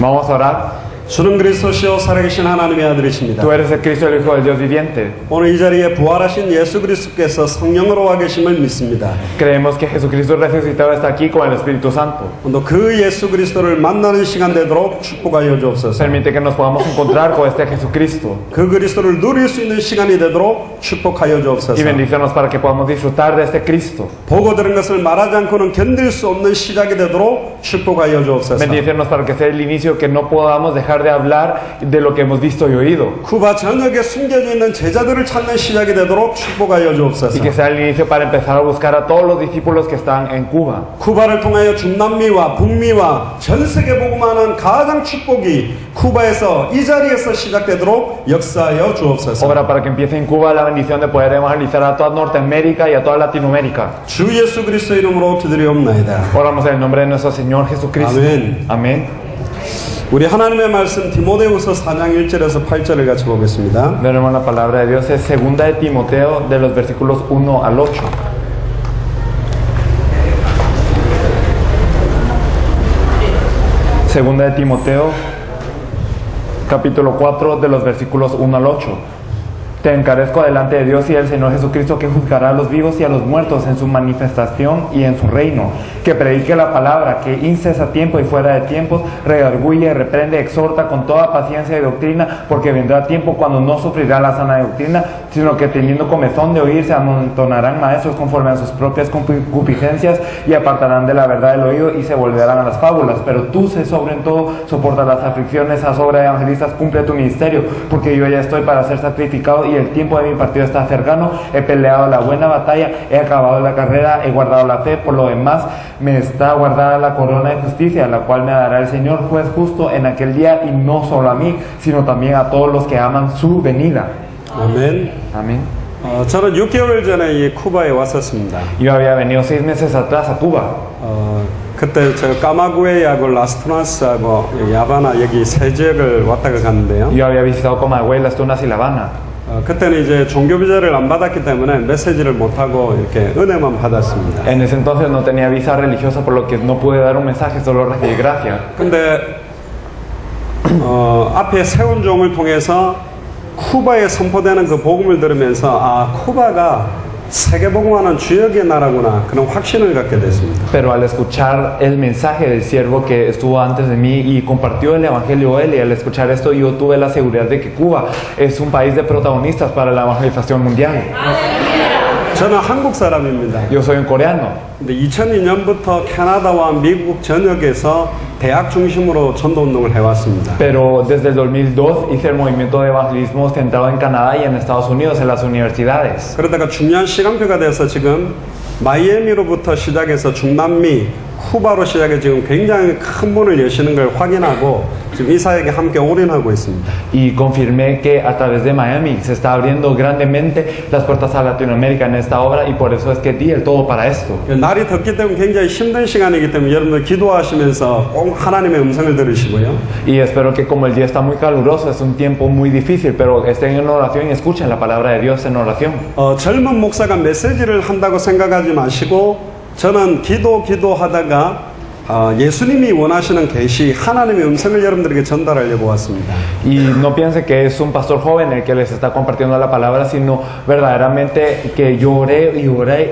Vamos a orar. 주는 그리스도시요 살아계신 하나님의 아들이십니다. Tú eres el Cristo, el Hijo del Dios viviente. 오늘 이 자리에 부활하신 예수 그리스도께서 성령으로 와 계심을 믿습니다. Creemos que Jesucristo resucitado está aquí con el Espíritu Santo. 오늘 그 예수 그리스도를 만나는 시간 되도록 축복하여 주옵소서. Permite que nos podamos encontrar con este Jesucristo. 그 그리스도를 누릴 수 있는 시간이 되도록 축복하여 주옵소서. Y bendícenos para que podamos disfrutar de este Cristo. 보고 들은 것을 말하지 않고는 견딜 수 없는 시작이 되도록 축복하여 주옵소서. Bendícenos para que sea el inicio que no podamos dejar de hablar de lo que hemos visto y oído. 쿠바 전역에 숨겨져 있는 제자들을 찾는 시작이 되도록 축복하여 주옵소서. Y que sea el inicio para empezar a buscar a todos los discípulos que están en Cuba. 쿠바를 통하여 중남미와 북미와 전 세계 복음하는 가장 축복이 쿠바에서 이 자리에서 시작되도록 역사하여 주옵소서. Obra para que empiece en Cuba la bendición de poder evangelizar a toda Norteamérica y a toda Latinoamérica. 주 예수 그리스도 이름으로 기도리옵나이다. Oramos en el nombre de nuestro Señor Jesucristo. Amén. Amén. 우리 하나님의 말씀 디모데후서 4장 1절에서 8절을 같이 보겠습니다. Veremos la palabra de Dios, es segunda de Timoteo, de los versículos 1 al 8. Segunda de Timoteo, capítulo 4, de los versículos 1 al 8. Te encarezco delante de Dios y del Señor Jesucristo, que juzgará a los vivos y a los muertos en su manifestación y en su reino, que predique la palabra, que inces a tiempo y fuera de tiempos, redarguye, reprende, exhorta con toda paciencia y doctrina, porque vendrá tiempo cuando no sufrirá la sana doctrina, sino que teniendo comezón de oír se amontonarán maestros conforme a sus propias concupiscencias y apartarán de la verdad el oído y se volverán a las fábulas. Pero tú sé sobre en todo, soporta las aflicciones, haz obra de evangelistas, cumple tu ministerio, porque yo ya estoy para ser sacrificado y el tiempo de mi partido está cercano. He peleado la buena batalla, he acabado la carrera, he guardado la fe. Por lo demás me está guardada la corona de justicia, la cual me dará el Señor juez justo en aquel día, y no solo a mí, sino también a todos los que aman su venida. 아멘. Amén. 저는 6개월 전에 이 쿠바에 왔었습니다. Yo había venido 6 meses atrás a Cuba. 그때 제가 까마구에하고 라스투나스하고 야바나 여기 세 지역을 왔다가 갔는데요. Yo había visitado Comahue, Las Tunas y La Habana. 그때는 이제 종교 비자를 안 받았기 때문에 메시지를 못 하고 이렇게 은혜만 받았습니다. En ese entonces no tenía visa religiosa, por lo que no pude dar un mensaje, solo recibí gracia. 근데 앞에 세운 종을 통해서 쿠바에 선포되는 그 복음을 들으면서 아, 쿠바가 세계 복음하는 주역의 나라구나, 그런 확신을 갖게 됐습니다. Pero al escuchar el mensaje del siervo que estuvo antes de mí y compartió el evangelio él, y al escuchar esto yo tuve la seguridad de que Cuba es un país de protagonistas para la evangelización mundial. 저는 한국 사람입니다. Yo soy un coreano. 근데 2002년부터 캐나다와 미국 전역에서 대학 중심으로 전도 운동을 해왔습니다. Pero desde el 2002 hice el movimiento de evangelismo centrado en Canadá y en Estados Unidos, en las universidades. 그러다가 중요한 시간표가 돼서 지금 마이애미로부터 시작해서 중남미, 쿠바로 시작해 지금 굉장히 큰 문을 여시는 걸 확인하고 지금 이 사역에 함께 올인하고 있습니다. Y confirmé que a través de Miami se está abriendo grandemente las puertas a Latinoamérica en esta obra, y por eso es que di el todo para esto. 날이 덥기 때문에 굉장히 힘든 시간이기 때문에 여러분들 기도하시면서 꼭 하나님의 음성을 들으시고요. Y espero que, como el día está muy caluroso, es un tiempo muy difícil, pero estén en oración y escuchen la palabra de Dios en oración. 젊은 목사가 메시지를 한다고 생각하지 마시고, 저는 기도하다가 예수님이 원하시는 계시, 하나님의 음성을 여러분들에게 전달하려고 왔습니다. Y no piense que es un pastor joven el que les está compartiendo la palabra, sino verdaderamente que yo oré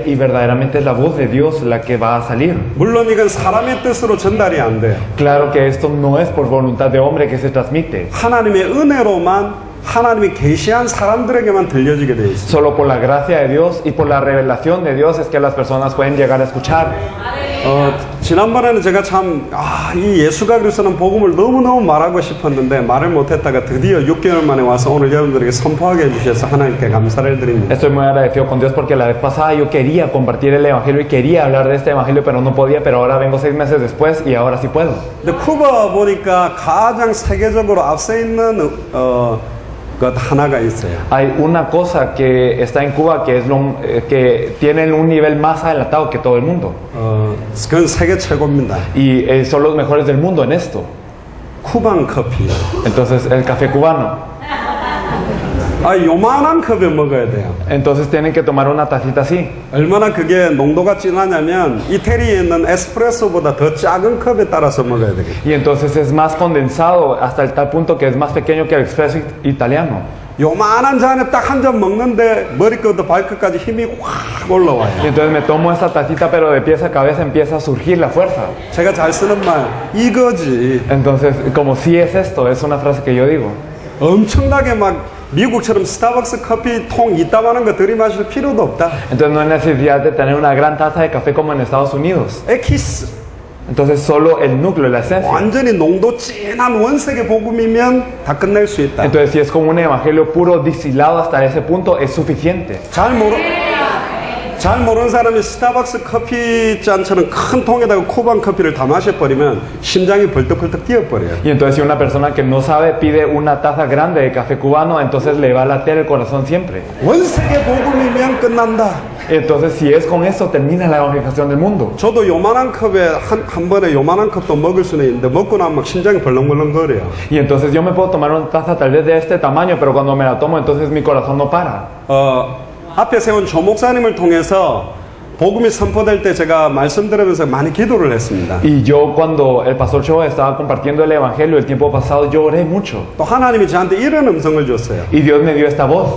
y verdaderamente es la voz de Dios la que va a salir. 물론 이건 사람의 뜻으로 전달이 안 돼요. Claro que esto no es por voluntad de hombre que se transmite. 하나님의 은혜로만, 하나님이 계시한 사람들에게만 들려지게 돼 있어요. Solo por la gracia de Dios y por la revelación de Dios es que las personas pueden llegar a escuchar. 지난번에는 제가 이 예수가 그리스도는 복음을 너무너무 말하고 싶었는데 말을 못했다가 드디어 6개월 만에 와서 오늘 여러분들에게 선포하게 해주셔서 하나님께 감사를 드립니다. Estoy muy agradecido con Dios porque la vez pasada yo quería compartir el evangelio y quería hablar de este evangelio, pero no podía, pero ahora vengo 6 meses después y ahora sí puedo. 근데 쿠바 보니까 가장 세계적으로 앞서 있는 것 하나가 있어요. Hay una cosa que está en Cuba que es que tienen un nivel más adelantado que todo el mundo. 그건 세계 최고입니다. Y son los mejores del mundo en esto. 쿠방 커피. Entonces, el café cubano. 아, 요만한 컵에 먹어야 돼요. Entonces tienen que tomar una tacita así. 얼마나 그게 농도가 진하냐면 이태리에 있는 에스프레소보다 더 작은 컵에 따라서 먹어야 되겠다. Y entonces es más condensado hasta el tal punto que es más pequeño que el expreso italiano. 요만한 잔에 딱 한 잔 먹는데 머리끝부터 발끝까지 힘이 확 올라와요. Y entonces me tomo esta tacita, pero de pies a cabeza empieza a surgir la fuerza. 제가 잘 쓰는 말 이거지. Entonces, como si es esto, es una frase que yo digo. 엄청나게 막 미국처럼 스타벅스 커피 통 이따만한 거 들이마실 필요도 없다. Entonces no hay necesidad de tener una gran taza de café como en Estados Unidos. 에키스 Entonces solo el núcleo, la esencia. 완전히 농도 진한 원색의 복음이면 다 끝낼 수 있다. Entonces si es como un evangelio puro distilado hasta ese punto es suficiente. 잘 모르는 사람이 스타벅스 커피 잔처럼 큰 통에다가 쿠반 커피를 다 마셔버리면 심장이 벌떡벌떡 뛰어버려요. Y entonces si una persona que no sabe pide una taza grande de café cubano, entonces le va a latir el corazón siempre. 원색의 복음이면 끝난다. Entonces si es con eso termina la evangelización del mundo. 저도 요만한 컵에 한 번에 요만한 컵도 먹을 수는 있는데 먹고 나면 막 심장이 벌렁벌렁 거려요. Y entonces yo me puedo tomar una taza tal vez de este tamaño, pero cuando me la tomo entonces mi corazón no para. 앞에 세운 조 목사님을 통해서 복음이 선포될 때 제가 말씀 들으면서 많이 기도를 했습니다. Y yo cuando el pastor Cho estaba compartiendo el evangelio el tiempo pasado, yo oré mucho. 또 하나님이 저한테 이런 음성을 줬어요. Y Dios me dio esta voz.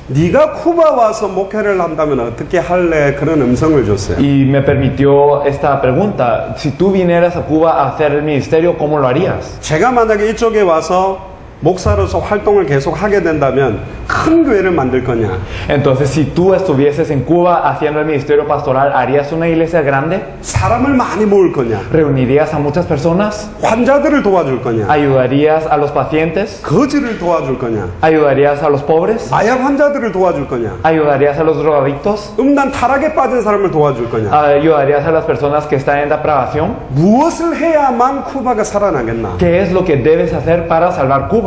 네가 쿠바 와서 목회를 한다면 어떻게 할래? 그런 음성을 줬어요. Y me permitió esta pregunta. Si tú vinieras a Cuba a hacer el ministerio, ¿cómo lo harías? 제가 만약에 이쪽에 와서 목사로서 활동을 계속 하게 된다면 큰 교회를 만들 거냐? Entonces, si tú estuvieses en Cuba haciendo el ministerio pastoral, ¿harías una iglesia grande? 사람을 많이 모을 거냐? ¿Reunirías a muchas personas? 환자들을 도와줄 거냐? ¿Ayudarías a los pacientes? 거지를 도와줄 거냐? ¿Ayudarías a los pobres? 마약 환자들을 도와줄 거냐? ¿Ayudarías a los drogadictos? 음란 타락에 빠진 사람을 도와줄 거냐? ¿Ayudarías a las personas que están en depravación? 무엇을 해야만 쿠바가 살아나겠나? ¿Qué es lo que debes hacer para salvar Cuba?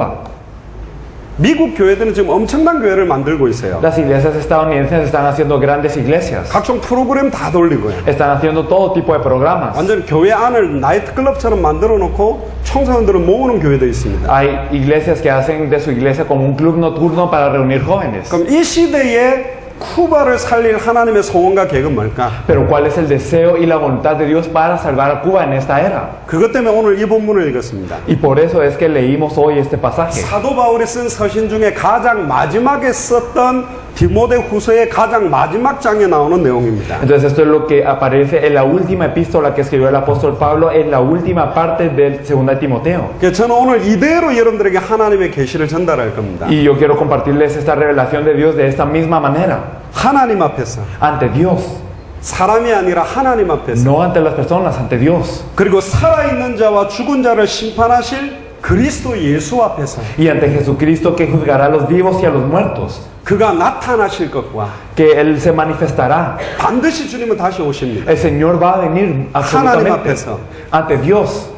미국 교회들은 지금 엄청난 교회를 만들고 있어요. Las iglesias estadounidenses están haciendo grandes iglesias. 각종 프로그램 다 돌리고요. Están haciendo todo tipo de programas. 완전 교회 안을 나이트클럽처럼 만들어 놓고 청소년들을 모으는 교회도 있습니다. Hay iglesias que hacen de su iglesia como un club nocturno para reunir jóvenes. 그럼 이 시대에 쿠바를 살릴 하나님의 소원과 계획은 뭘까? Pero ¿cuál es el deseo y la voluntad de Dios para salvar a Cuba en esta era? 그것 때문에 오늘 이 본문을 읽었습니다. Y por eso es que leímos hoy este pasaje. 사도 바울이 쓴 서신 중에 가장 마지막에 썼던 디모데 후서의 가장 마지막 장에 나오는 내용입니다. Entonces esto es lo que aparece en la última epístola que escribió el apóstol Pablo en la última parte del 2 Timoteo. 저는 오늘 이대로 여러분들에게 하나님의 계시를 전달할 겁니다. Y yo quiero compartirles esta revelación de Dios de esta misma manera. 하나님 앞에서 Ante Dios. 사람이 아니라 하나님 앞에서 No ante las personas, ante Dios. 그리고 살아있는 자와 죽은 자를 심판하실 그리스도 예수 앞에서 Y ante Jesucristo que juzgará a los vivos y a los muertos. 그가 나타나실 것과 Que Él se manifestará. 반드시 주님은 다시 오십니다. El Señor va a venir absolutamente. 앞에서. Ante Dios.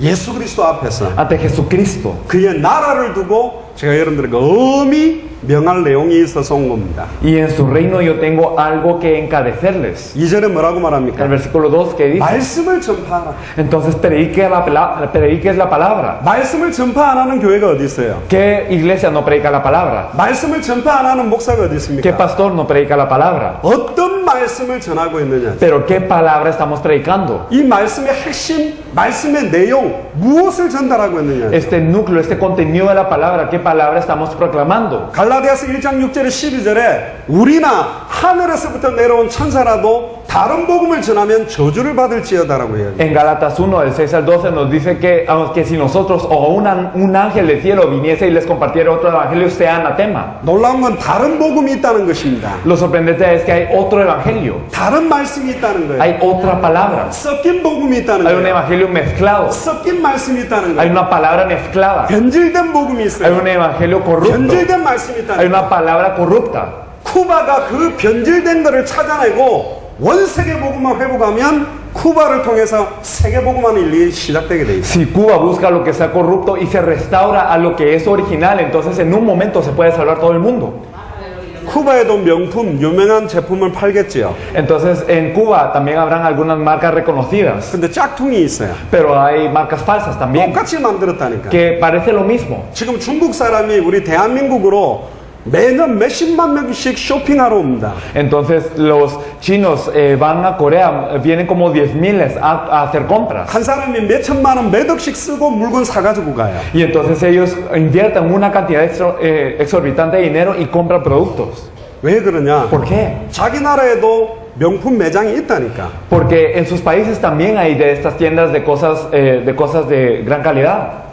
예수 그리스도 앞에서 Ante Jesucristo. 그의 나라를 두고 제가 여러분들에게 엄히 명할 내용이 있어서 온 겁니다. Y en su reino yo tengo algo que encarecerles. 2절에 뭐라고 El 말합니까? versículo 2 que dice. 말씀을 전파하라. Entonces prediques la palabra. 말씀을 전파 안 하는 교회가 어디 있어요? ¿Qué iglesia no predica la palabra? 말씀을 전파 안 하는 목사가 어디 ¿Qué 있습니까? pastor no predica la palabra? 어떤 말씀을 전하고 있느냐? Pero ¿qué palabra estamos predicando? 이 말씀의 핵심, 말씀의 내용, 무엇을 전달하고 있느냐? Este núcleo, este contenido de la palabra, ¿qué palabra estamos proclamando? 갈라디아서 1장 6절에 12절에 우리나 하늘에서부터 내려온 천사라도 다른 복음을 전하면 저주를 받을지어다라고 해요. En Gálatas 1, del 6 al 12 nos dice que si nosotros o un ángel del cielo viniese y les compartiera otro evangelio, sea anatema. 놀라운 건 다른 복음이 있다는 것입니다. Lo sorprendente es que hay otro evangelio. 다른 말씀이 있다는 거예요. Hay otra palabra. 섞인 복음이 있다는 Hay un 거예요. evangelio mezclado. 섞인 말씀이 있다는 Hay 거예요. una palabra mezclada. 변질된 복음이 Hay 있어요. un evangelio corrupto. 변질된 말씀이 Hay 있다는 거예요. una palabra corrupta. 쿠바가 그 변질된 것을 찾아내고 원세계 복음만 회복하면 쿠바를 통해서 세계 복음하는 일이 시작되게 돼 있어요. Si Cuba busca lo que sea corrupto y se restaura a lo que es original, entonces en un momento se puede salvar todo el mundo. 쿠바에도 명품, 유명한 제품을 팔겠지요. Entonces en Cuba también habrán algunas marcas reconocidas, 근데 짝퉁이 있어요. pero hay marcas falsas también, 똑같이 만들었다니까. que parece lo mismo. 지금 중국 사람이 우리 대한민국으로 매년 몇십만 명씩 쇼핑하러 옵니다. Entonces los chinos van a Corea, vienen como 10,000 a hacer compras. 한 사람이 몇 천만 원, 몇 억씩 쓰고 물건 사가지고 가요. Y entonces ellos invierten una cantidad exorbitante de dinero y compran productos. 왜 그러냐? ¿Por qué? 자기 나라에도 명품 매장이 있다니까. Porque en sus países también hay de estas tiendas de cosas de gran calidad.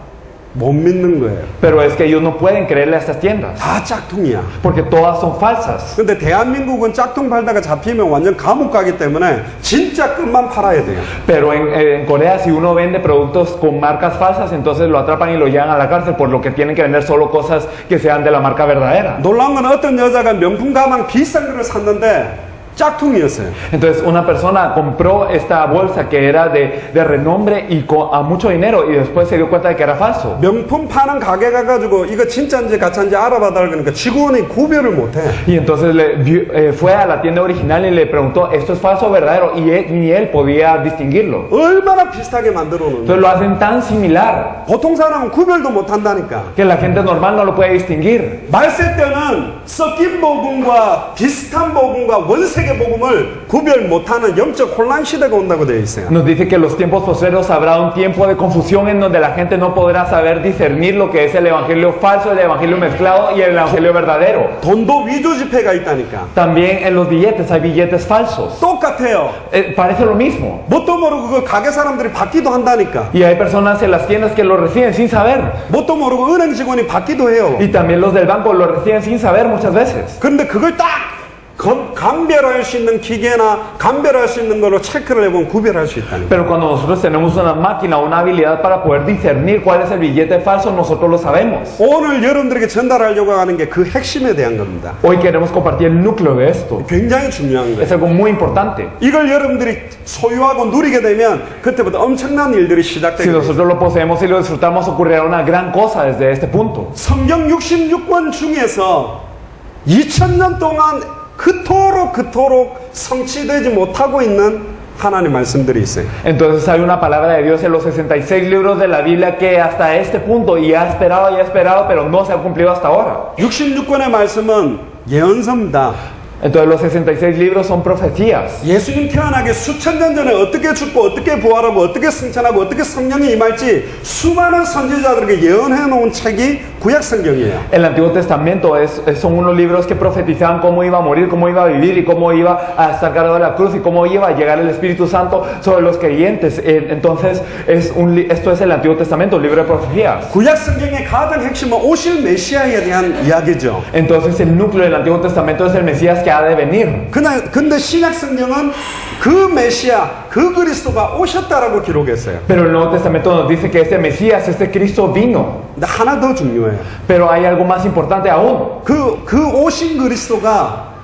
못 믿는 거예요. Pero es que ellos no pueden creerle a estas tiendas. 다 짝퉁이야. Porque todas son falsas. 근데 대한민국은 짝퉁 팔다가 잡히면 완전 감옥 가기 때문에 진짜 끝만 팔아야 돼요. Pero en Corea si uno vende productos con marcas falsas, entonces lo atrapan y lo llevan a la cárcel, por lo que tienen que vender solo cosas que sean de la marca verdadera. 놀라운 건 어떤 여자가 명품 가방 비싼 거를 샀는데 짝퉁이었어요. Entonces una persona compró esta bolsa que era de renombre y a mucho dinero y después se dio cuenta de que era falso. 명품 파는 가게 가가지고 이거 진짜인지 가짜인지 알아봐달라 그러니까 직원이 구별을 못해. Y entonces fue a la tienda original y le preguntó, ¿esto es falso o verdadero? Y ni él podía distinguirlo. 얼마나 비슷하게 만들어 놓는 Entonces lo hacen tan similar 보통 사람은 구별도 못한다니까. que la gente normal no lo puede distinguir. 말세 때는 섞인 복음과 비슷한 복음과 원색의 복음을 구별 못하는 영적 혼란 시대가 온다고 되어 있어요. Nos dice que en los tiempos postreros habrá un tiempo de confusión en donde la gente no podrá saber discernir lo que es el evangelio falso, el evangelio mezclado y el evangelio verdadero. 돈도 위조 지폐가 있다니까. También en los billetes hay billetes falsos. 똑같아요. Parece lo mismo. 뭣도 모르고 그 가게 사람들이 받기도 한다니까. Y hay personas en las tiendas que lo reciben sin saber. 뭣도 모르고 은행 직원이 받기도 해요. Y también los del banco lo reciben sin saber muchas veces. 그런데 그걸 딱 감별할 수 있는 기계나 감별할 수 있는 걸로 체크를 해보면 구별할 수 있다니까. Pero cuando nosotros tenemos una máquina, una habilidad para poder discernir cuál es el billete falso, nosotros lo sabemos. 오늘 여러분들에게 전달하려고 하는 게 그 핵심에 대한 겁니다. Hoy queremos compartir el núcleo de esto. 굉장히 중요한 거예요. Es algo muy importante. 이걸 여러분들이 소유하고 누리게 되면 그때부터 엄청난 일들이 Si 시작되게 돼요. nosotros lo poseemos y lo disfrutamos, ocurrirá una gran cosa desde este punto. 성경 66권 중에서 2000년 동안 그토록 성취되지 못하고 있는 하나님 말씀들이 있어요. Entonces hay una palabra de Dios en los 66 libros de la Biblia que hasta este punto y ha esperado, pero no se ha cumplido hasta ahora. 66권의 말씀은 예언서입니다. Entonces los 66 libros son profecías. 예수님 태어나기 수천 년 전에 어떻게 죽고 어떻게 부활하고 어떻게 승천하고 어떻게 성령이 임할지 수많은 선지자들에게 예언해 놓은 책이 구약 성경이에요. El Antiguo Testamento son unos libros que profetizaban cómo iba a morir, cómo iba a vivir y cómo iba a estar cargado de la cruz y cómo iba a llegar el Espíritu Santo sobre los creyentes. Entonces esto es el Antiguo Testamento, un libro de profecías. 구약 성경의 가장 핵심은 오실 메시아에 대한 이야기죠. Entonces el núcleo del Antiguo Testamento es el Mesías que ha de venir. 근데 신약 성경은 그 메시아, 그 그리스도가 오셨다라고 기록했어요. Pero el Nuevo Testamento nos dice que este Mesías, este Cristo vino. 근데 하나 더 중요해요. Pero hay algo más importante aún. 그 오신 그리스도가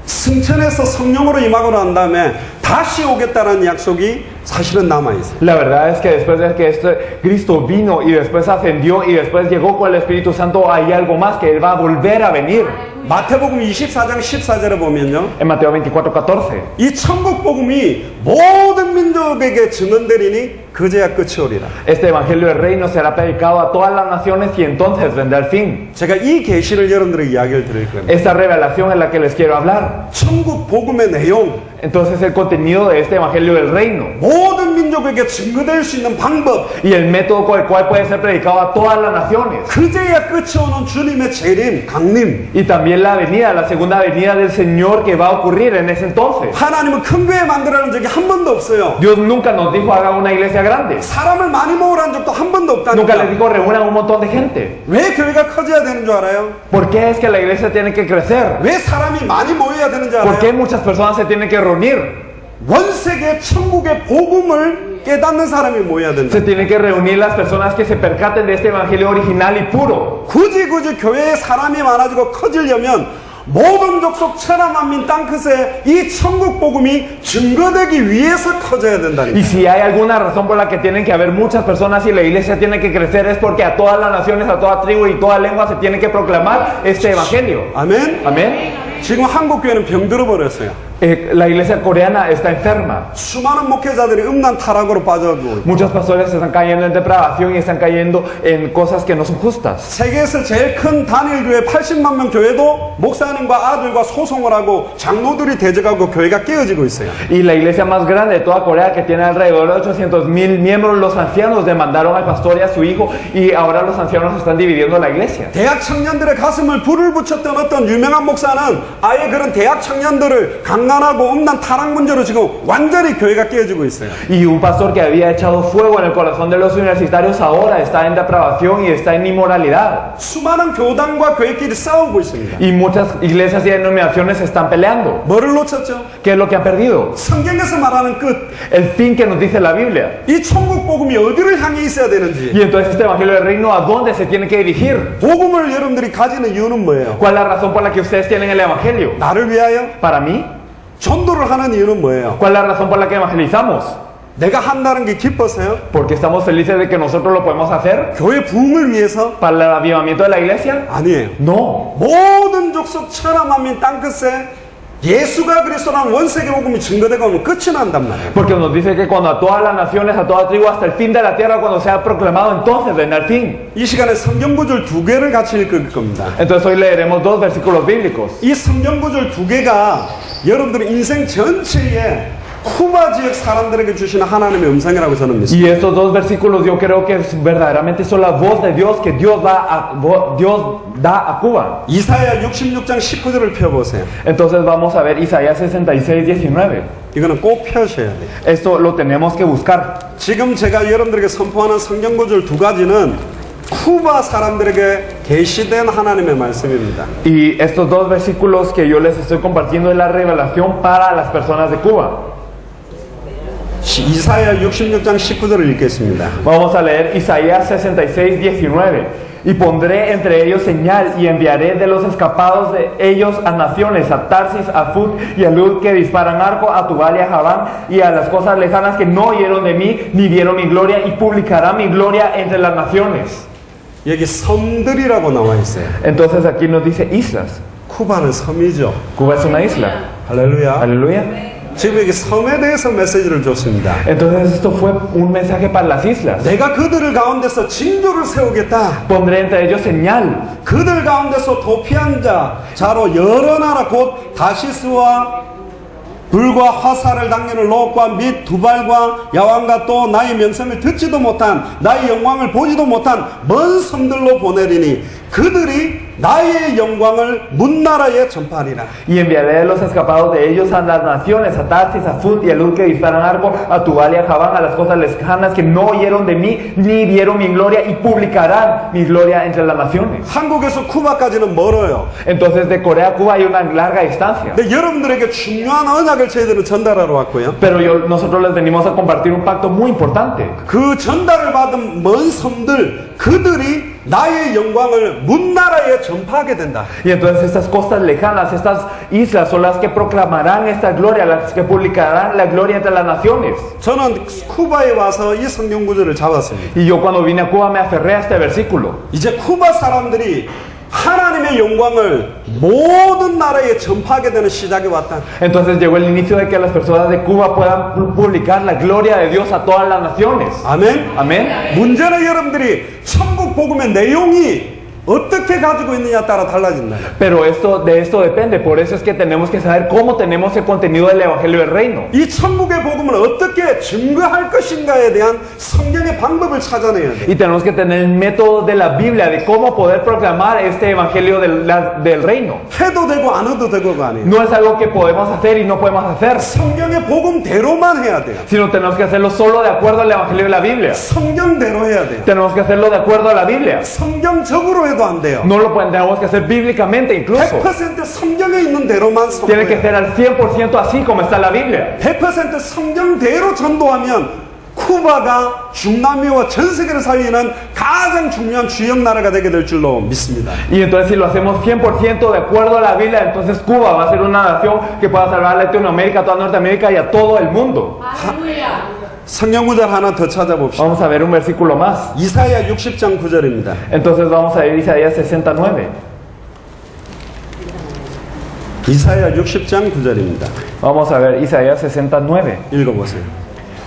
승천해서 성령으로 임하고 난 다음에 다시 오겠다는 약속이 사실은 남아있어요. La verdad es que después de que este Cristo vino y después ascendió y después llegó con el Espíritu Santo, hay algo más, que Él va a volver a venir. 마태복음 24장 14절에 보면요. En Mateo 24:14. 이 천국 복음이 모든 민족에게 증언되리니 그제야 끝이 오리라. Este evangelio del reino será predicado a todas las naciones y entonces vendrá el fin. 제가 이 계시를 여러분들에게 이야기를 드릴 겁니다. Esta revelación es la que les quiero hablar. 천국 복음의 내용, Entonces el contenido de este evangelio del reino 모든 민족에게 증거될 수 있는 방법, y el método con el cual puede ser predicado a todas las naciones. 그제야 끝이 오는 주님의 재림, 강림. Y también la venida, la segunda venida del Señor que va a ocurrir en ese entonces. 하나님은 큰 교회 만들라는 적이 한 번도 없어요. Dios nunca nos dijo haga una iglesia grande. 사람을 많이 모으라는 적도 한 번도 Nunca les 없다니까. dijo reúnan un montón de gente. 왜 교회가 커져야 되는 줄 알아요? ¿Por qué es que la iglesia tiene que crecer? 왜 사람이 많이 모여야 되는 줄 ¿Por qué 알아요? muchas personas se tienen que reunir? 원세계 천국의 복음을 깨닫는 사람이 모여야 된다. Se tienen que reunir las personas que se percaten de este evangelio original y puro. 굳이 교회에 사람이 많아지고 커지려면 모든 족속 천하만민 땅끝에 이 천국 복음이 증거되기 위해서 커져야 된다니까. Y si hay alguna razón por la que tienen que haber muchas personas y la iglesia tiene que crecer es porque a todas las naciones, a toda tribu y toda lengua se tiene que proclamar este evangelio. 아멘. Amén. 지금 한국 교회는 병들어 버렸어요. La iglesia coreana está enferma. 수많은 목회자들이 음란 타락으로 빠져가고 있고, Muchos pastores están cayendo en depravación y están cayendo en cosas que no son justas. 세계에서 제일 큰 단일교회 80만 명 교회도 목사님과 아들과 소송을 하고 장로들이 대적하고 교회가 깨어지고 있어요. Y la iglesia más grande de toda Corea, que tiene alrededor de 800,000 miembros, los ancianos demandaron al pastor y a su hijo, y ahora los ancianos están dividiendo la iglesia. 대학 청년들의 가슴을 불을 붙였던 어떤 유명한 목사는 아예 그런 대학 청년들을 강간하고 음란 타락 문제로 지금 완전히 교회가 깨어지고 있어요. Y un pastor que había echado fuego en el corazón de los universitarios ahora está en depravación y está en inmoralidad. 수많은 교단과 교회끼리 싸우고 있습니다. Y muchas iglesias y denominaciones se están peleando. 뭐를 놓쳤죠? ¿Qué es lo que han perdido? 성경에서 말하는 끝. El fin que nos dice la Biblia. 이 천국 복음이 어디를 향해 있어야 되는지. Y entonces este evangelio del reino, ¿a dónde se tiene que dirigir? 복음을 여러분들이 가지는 이유는 뭐예요? ¿Cuál es la razón por la que ustedes tienen el evangelio? 나를 위하여? Para mí. 전도를 하는 이유는 뭐예요? ¿Cuál es la razón por la que evangelizamos? 내가 한다는 게 기뻐서요? ¿Porque estamos felices de que nosotros lo podemos hacer? 교회 부흥을 위해서? ¿Para el avivamiento de la iglesia? 아니에요. No. 모든 족속 천하 만민 땅끝에 예수가 그리스도라는 원세계 복음이 증거되고 오면 끝이 난단 말이에요. Porque nos dice que cuando a todas las naciones, a toda tribu, hasta el fin de la tierra, cuando sea proclamado, entonces vendrá el fin. 이 시간에 성경 구절 두 개를 같이 읽을 겁니다. Entonces hoy leeremos dos versículos bíblicos. 이 성경 구절 두 개가 여러분들의 인생 전체에 쿠바 지역 사람들에게 주시는 하나님의 음성이라고 저는 믿습니다. Y estos dos versículos yo creo que verdaderamente son la voz de Dios que Dios da a Cuba. 이사야 66장 19절을 펴보세요. Entonces vamos a ver Isaías 66, 19. 이거는 꼭 펴셔야 돼요. Esto lo tenemos que buscar. 지금 제가 여러분들에게 선포하는 성경 구절 두 가지는 쿠바 사람들에게 계시된 하나님의 말씀입니다. Y estos dos versículos que yo les estoy compartiendo es la revelación para las personas de Cuba. 이사야 66장 19절을 읽겠습니다. Vamos a leer Isaías 66, 19. Y pondré entre ellos señal y enviaré de los escapados de ellos a naciones, a Tarsis, a Fut y a Lud, que disparan arco, a Tubal y a Javán, y a las cosas lejanas que no oyeron de mí ni vieron mi gloria, y publicará mi gloria entre las naciones. 여기 섬들이라고 나와 있어요. Entonces aquí nos dice islas. 쿠바는 섬이죠. Cuba es una isla. 할렐루야. Aleluya. 지금 여기 섬에 대해서 메시지를 줬습니다. Entonces esto fue un mensaje para las islas. 내가 그들을 가운데서 징조를 세우겠다. Pondré entre ellos señal. 그들 가운데서 도피한 자로 여러 나라 곧 다시스와 불과 화살을 당기는 롯과 및 두발과 야왕과 또 나의 명성을 듣지도 못한 나의 영광을 보지도 못한 먼 섬들로 보내리니 그들이 나의 영광을 문나라에 전파하리라. Y enviaré de los escapados de ellos a las naciones, a Tarsis, a Fut y a Lud, que disparan arco, a Tubal y a Javán, a las cosas lejanas que no oyeron de mí ni vieron mi gloria, y publicarán mi gloria entre las naciones. 한국에서 쿠바까지는 멀어요. Entonces de Corea a Cuba hay una larga distancia. 근데 여러분들에게 중요한 언약을 저희들은 전달하러 왔고요. Pero nosotros les venimos a compartir un pacto muy importante. 그 전달을 받은 먼 섬들 그들이 나의 영광을 문나라에 전파하게 된다. Y entonces estas costas lejanas, estas islas son las que proclamarán esta gloria, las que publicarán la gloria entre las naciones. 저는 쿠바에 와서 이 성경 구절을 잡았습니다. Y yo cuando vine a Cuba me aferré a este versículo. 이제 쿠바 사람들이 하나님의 영광을 모든 나라에 전파하게 되는 시작이 왔다. Entonces llegó el inicio de que las personas de Cuba puedan publicar la gloria de Dios a todas las naciones. 아멘. Amén. 문제는 여러분들이 천국 복음의 내용이 어떻게 가지고 있느냐에 따라 달라진다. Pero de esto depende. Por eso es que tenemos que saber cómo tenemos el contenido del Evangelio del Reino. 이 천국의 복음을 어떻게 증거할 것인가에 대한 성경의 방법을 찾아내야 돼. Y tenemos que tener el método de la Biblia de cómo poder proclamar este Evangelio del Reino. 해도 되고 안 해도 되고가 아니에요. No es algo que podemos hacer y no podemos hacer, 성경의 복음대로만 해야 돼요. sino tenemos que hacerlo solo de acuerdo al Evangelio de la Biblia. 성경대로 해야 돼요. Tenemos que hacerlo de acuerdo a la Biblia. 성경적으로 해도 안 돼요. No lo tenemos que hacer bíblicamente incluso. 100% 성경에 있는 대로만 Tiene que 선포해요. ser al 100% así como está en la Biblia. 100% 성경대로 전도하면 쿠바가 중남미와 전 세계를 살리는 가장 중요한 주역 나라가 되게 될 줄로 믿습니다. Y entonces si lo hacemos 100% de acuerdo a la Biblia, entonces Cuba va a ser una nación que pueda salvar a Latinoamérica, a toda Norteamérica y a todo el mundo. 성경 구절 하나 더 찾아봅시다. Vamos a ver un versículo más. 이사야 60장 9절입니다. Entonces vamos a ver Isaías 69. 이사야 60장 9절입니다. Vamos a ver Isaías 69. 읽어보세요.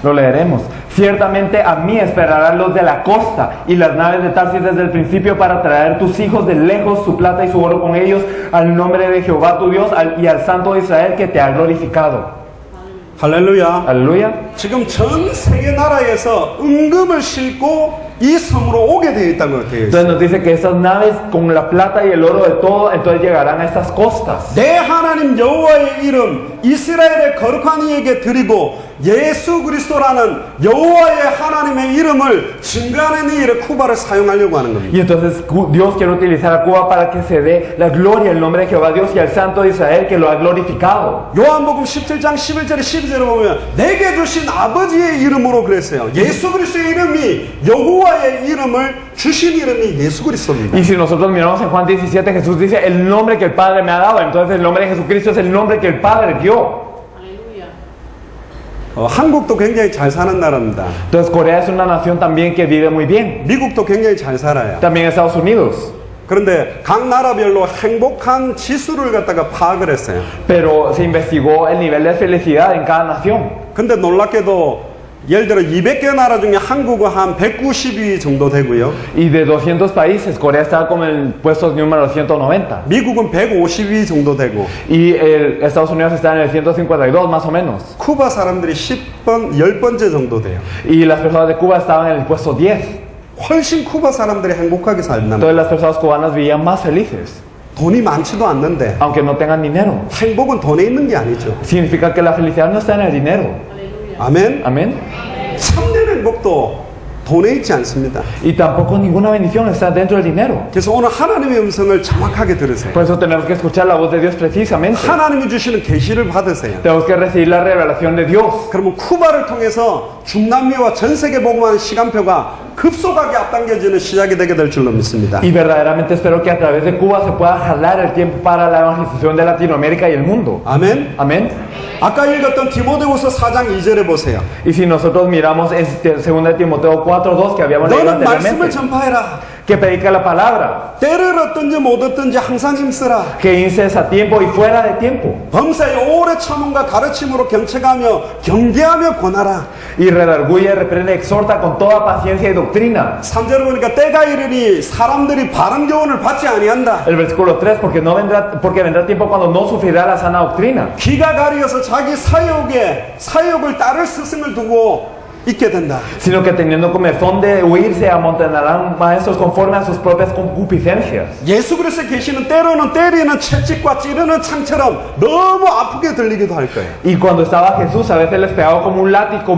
Lo leeremos. Ciertamente a mí esperarán los de la costa y las naves de Tarsis desde el principio para traer tus hijos de lejos, su plata y su oro con ellos, al nombre de Jehová tu Dios y al Santo de Israel que te ha glorificado. 할렐루야. Aleluya. 지금 전 세계 나라에서 은금을 싣고 이 섬으로 오게 되어 있다고 되어 Entonces 있어요. nos dice que estas naves con la plata y el oro de todo, entonces llegarán a estas costas. 내 하나님 여호와의 이름 이스라엘의 거룩한 이에게 드리고 예수 그리스도라는 여호와의 하나님의 이름을 증거하는 이 일에 쿠바를 사용하려고 하는 겁니다. Y entonces Dios quiere utilizar a Cuba para que se dé la gloria al nombre de Jehová Dios y al Santo de Israel que lo ha glorificado. 요한복음 17장 11절에 12절에 보면 내게 주신 아버지의 이름으로 그랬어요. 예수 그리스도의 이름이 여호와의 이름을 주신 이름이 예수 그리스도입니다. Y si nosotros miramos en Juan 17, Jesús dice el nombre que el Padre me ha dado. Entonces el nombre de Jesucristo es el nombre que el Padre dio. 한국도 굉장히 잘 사는 나라입니다. Entonces Corea es una nación también que vive muy bien. 미국도 굉장히 잘 살아요. También Estados Unidos. 그런데 각 나라별로 행복한 지수를 갖다가 파악을 했어요. Pero se investigó el nivel de felicidad en cada nación. 근데 놀랍게도 예를 들어 200개 나라 중에 한국은 한 190위 정도 되고요. Y de 200 países, Corea está como en el puesto número 190. 미국은 150위 정도 되고 Y Estados Unidos está en el 152 más o menos. 쿠바 사람들이 10번째 정도 돼요. Y las personas de Cuba estaban en el puesto 10. 훨씬 쿠바 사람들이 행복하게 살단 Entonces las personas cubanas vivían más felices, 돈이 많지도 않는데 aunque no tengan dinero. 행복은 돈에 있는 게 아니죠. Significa que la felicidad no está en el dinero. 아멘. Amén. 참된 행복도 돈에 있지 않습니다. Y tampoco ninguna bendición está dentro del dinero. 그래서 오늘 하나님의 음성을 정확하게 들으세요. Por eso tenemos que escuchar la voz de Dios precisamente. 하나님이 주시는 계시를 받으세요. Tenemos que recibir la revelación de Dios. 그러면 쿠바를 통해서 중남미와 전 세계 복음하는 시간표가 급속하게 앞당겨지는 시작이 되게 될 줄로 믿습니다. Y verdaderamente espero que a través de Cuba se pueda jalar el tiempo para la evangelización de Latinoamérica y el mundo. 아멘. Amén. 아까 읽었던 디모데후서 4장 2절에 보세요. Y si nosotros miramos en 2 Timoteo 4:2 que habíamos leído 너는 말씀을 anteriormente, 전파해라. que predica la palabra, 때를 얻든지 못 얻든지 항상 힘쓰라. que inces a tiempo y fuera de tiempo, 범사의 오래 참음과 가르침으로 경책하며 경계하며 권하라. y redarguye, reprende, exhorta con toda paciencia y doctrina. 3절을 보니까 때가 이르니 사람들이 바른 교훈을 받지 아니한다. El versículo 3, porque vendrá tiempo cuando no sufrirá la sana doctrina, 귀가 가리어서 자기 사욕을 따를 스승을 두고 있게 된다. sino que teniendo comezón de huirse amontonarán maestros conforme a sus propias concupiscencias. 예수 그리스도의 계시는 때로는 때리는 채찍과 찌르는 창처럼 너무 아프게 들리기도 할 거예요. Y cuando estaba Jesús, a veces les pegaba como un látigo